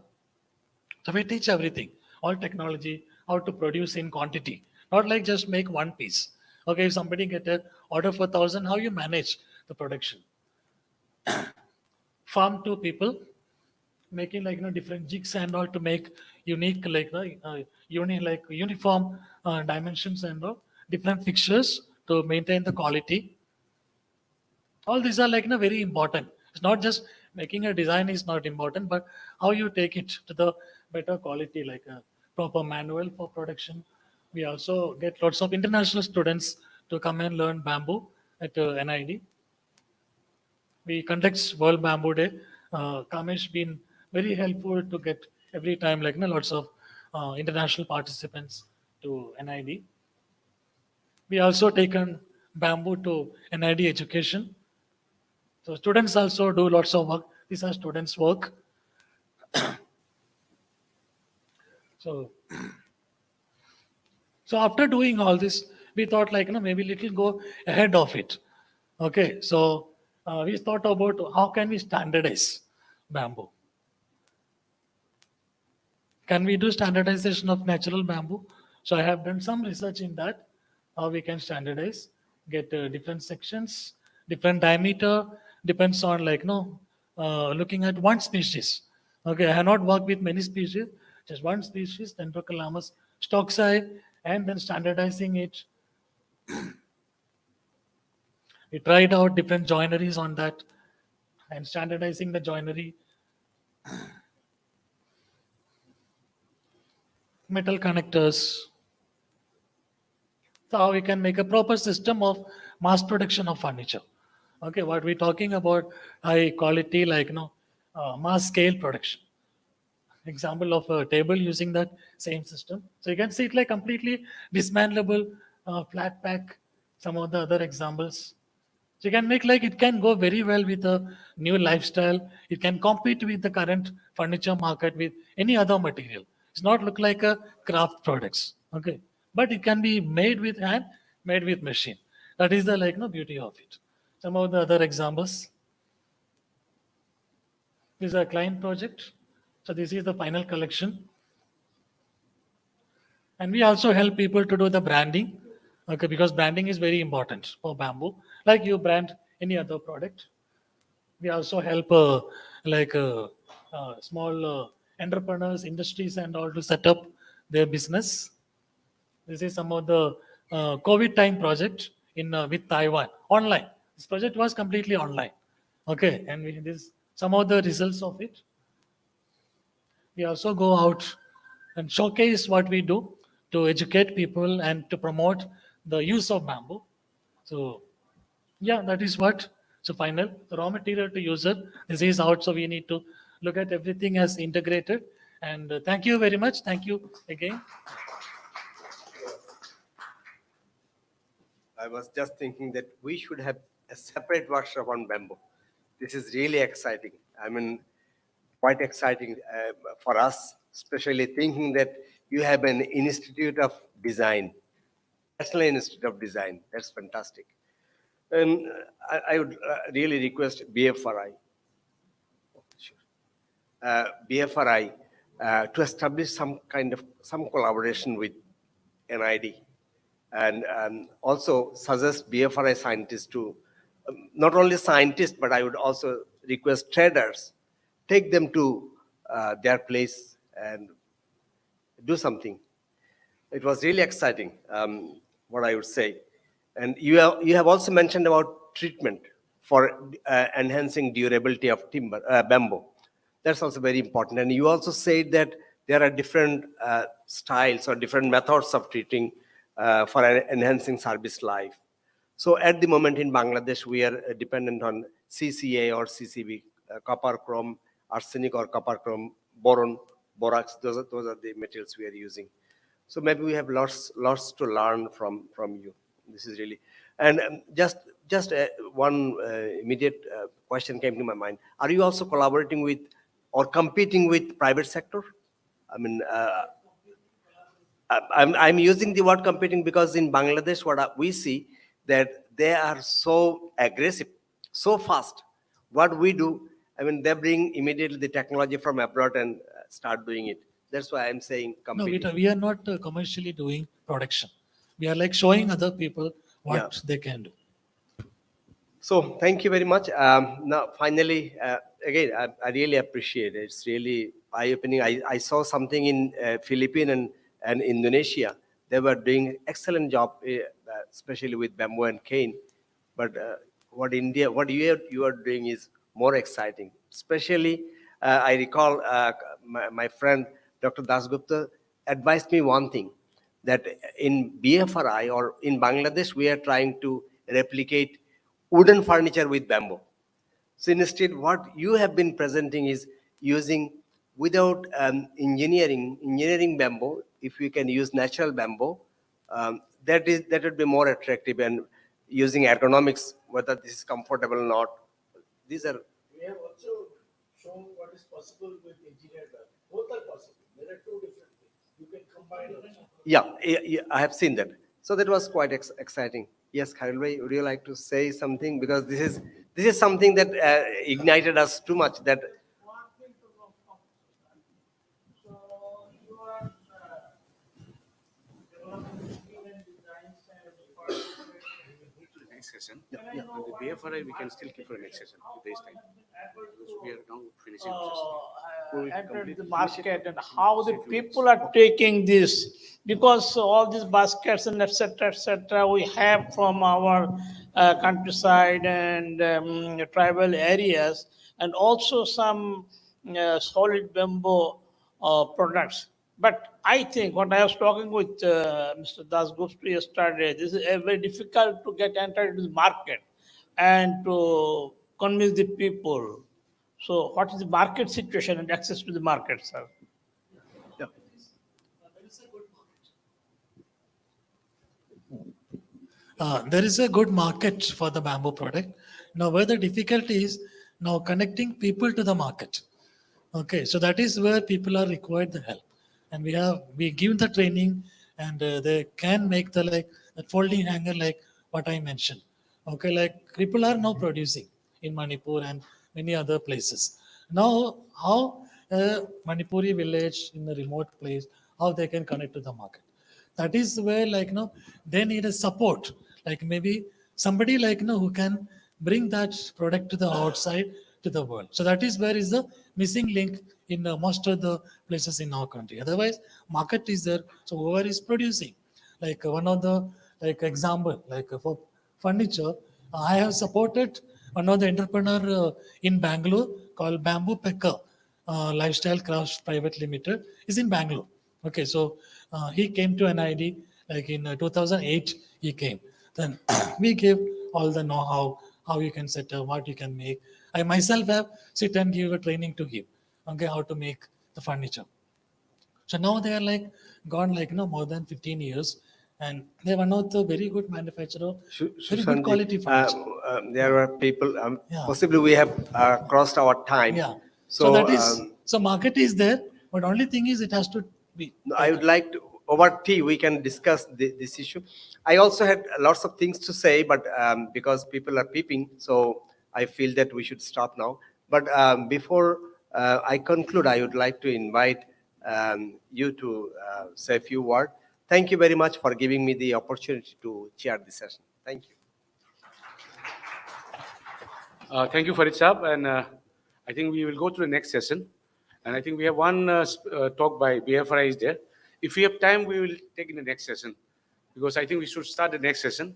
So we teach everything, all technology, how to produce in quantity, not like just make one piece. Okay, if somebody get a order for 1,000, how you manage the production? Farm to people, making like different jigs and all to make unique like uniform dimensions and all, different fixtures to maintain the quality. All these are like very important. It's not just making a design is not important, but how you take it to the better quality, like a proper manual for production. We also get lots of international students to come and learn bamboo at NID. We conduct World Bamboo Day. Kamesh been very helpful to get every time like lots of international participants to NID. We also taken bamboo to NID education. So students also do lots of work. These are students' work. So, so after doing all this, we thought like maybe little go ahead of it. Okay, so we thought about how can we standardize bamboo. Can we do standardization of natural bamboo? So I have done some research in that, how we can standardize, get different sections, different diameter, depends on like looking at one species. Okay, I have not worked with many species, just one species, Dendrocalamus stocksii, and then standardizing it. We tried out different joineries on that and standardizing the joinery, metal connectors. So how we can make a proper system of mass production of furniture. Okay, what we're talking about high quality, like mass scale production. Example of a table using that same system. So you can see it like completely dismantleable, flat pack. Some of the other examples. So you can make like it can go very well with a new lifestyle. It can compete with the current furniture market with any other material. It's not look like a craft products. Okay, but it can be made with hand, made with machine. That is the like beauty of it. Some of the other examples. This is a client project. So this is the final collection. And we also help people to do the branding, okay, because branding is very important for bamboo. Like you brand any other product. We also help small entrepreneurs, industries, and all to set up their business. This is some of the COVID time project in with Taiwan online. This project was completely online. Okay, and this some of the results of it. We also go out and showcase what we do to educate people and to promote the use of bamboo. So yeah, that is what. So final raw material to user. This is out. So we need to look at everything as integrated. And thank you very much. Thank you again. I was just thinking that we should have a separate workshop on bamboo. This is really exciting. I mean, quite exciting for us, especially thinking that you have an Institute of Design, National Institute of Design. That's fantastic. And I would really request BFRI, BFRI to establish some collaboration with NID, and also suggest BFRI scientists to, not only scientists, but I would also request traders, take them to their place and do something. It was really exciting, what I would say. And you have also mentioned about treatment for enhancing durability of timber, bamboo. That's also very important. And you also said that there are different styles or different methods of treating for enhancing service life. So at the moment in Bangladesh, we are dependent on CCA or CCB, copper, chrome, arsenic or copper, chrome, boron, borax. Those are the materials we are using. So maybe we have lots to learn from you. This is really, and just one immediate question came to my mind. Are you also collaborating with or competing with private sector? I mean, I'm using the word competing because in Bangladesh, what we see that they are so aggressive, so fast. What we do, I mean, they bring immediately the technology from abroad and start doing it. That's why I'm saying No, competing. we are not commercially doing production. We are like showing other people what they can do. So thank you very much. Now, finally, again, I really appreciate it. It's really eye-opening. I saw something in Philippines and Indonesia. They were doing excellent job, especially with bamboo and cane. But what you are doing is more exciting. Especially, I recall my friend Dr. Dasgupta advised me one thing, that in BFRI or in Bangladesh, we are trying to replicate wooden furniture with bamboo. So instead, what you have been presenting is using, without engineering bamboo, if we can use natural bamboo, that would be more attractive, and using ergonomics, whether this is comfortable or not. These are. We have also shown what is possible with engineered bamboo. Both are possible. There are two different things. You can combine them. Yeah, I have seen that. So that was quite exciting. Yes, Khairul bhai, would you like to say something? Because this is something that ignited us too much. That So you are developing skill and designs and Next session. On the BFRI, we can still keep for the next session, 2 days time. Because we are now finishing the session. entered the market and how the people are taking this, because all these baskets and etc we have from our countryside and tribal areas, and also some solid bamboo products. But I think what I was talking with Mr. Das Gupta yesterday, this is very difficult to get entered into the market and to convince the people. So what is the market situation and access to the market, sir? There is a good market for the bamboo product. Now, where the difficulty is now connecting people to the market. Okay, so that is where people are required the help, and we give the training, and they can make the like that folding hanger like what I mentioned. Okay, like people are now producing in Manipur and many other places. Now, how a Manipuri village in a remote place, how they can connect to the market? That is where, like, they need a support, like maybe somebody, like, who can bring that product to the outside to the world. So that is where is the missing link in most of the places in our country. Otherwise, market is there, so whoever is producing, like one of the, like, example, like for furniture, I have supported one of the entrepreneur in Bangalore called Bamboo Pecker Lifestyle Crafts Private Limited is in Bangalore. Okay, so he came to NID like in 2008. He came. Then we gave all the know-how, how you can set up, what you can make. I myself have sit and give a training to him. Okay, how to make the furniture. So now they are like gone like more than 15 years, and they're one of the very good manufacturer, very good Susanji, quality furniture. there are people, Yeah. possibly we have crossed our time. Yeah. So So that is, so market is there, but only thing is it has to be. I would like to, over tea, we can discuss this issue. I also had lots of things to say, but because people are peeping, so I feel that we should stop now. But before I conclude, I would like to invite you to say a few words. Thank you very much for giving me the opportunity to chair this session. Thank you. Thank you, Farid Saab, and I think we will go to the next session. And I think we have one talk by BFRI is there. If we have time, we will take in the next session, because I think we should start the next session.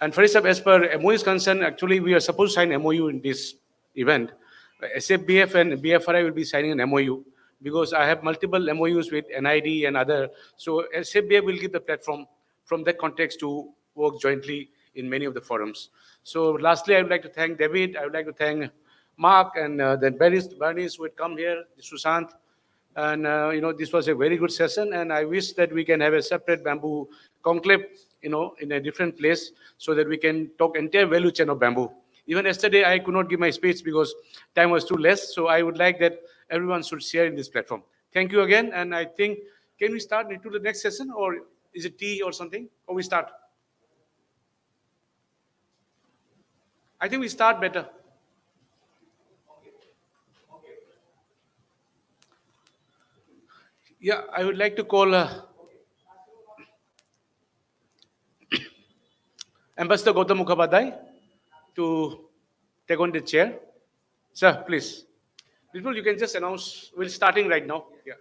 And Farid Saab, as per MOU is concerned, actually we are supposed to sign MOU in this event. SFBF and BFRI will be signing an MOU, because I have multiple MOUs with NID and other. So SFBF will give the platform from that context to work jointly in many of the forums. So lastly, I would like to thank David. I would like to thank Mark, and then Bernice would come here, Sushant. And, this was a very good session. And I wish that we can have a separate bamboo conclave, in a different place, so that we can talk entire value chain of bamboo. Even yesterday, I could not give my speech because time was too less. So I would like that everyone should share in this platform. Thank you again. And I think, can we start into the next session, or is it tea or something? Or we start? I think we start better. Yeah, I would like to call Ambassador Gautam Mukhopadhyay to take on the chair. Sir, please. People, you can just announce. We're starting right now. Yeah.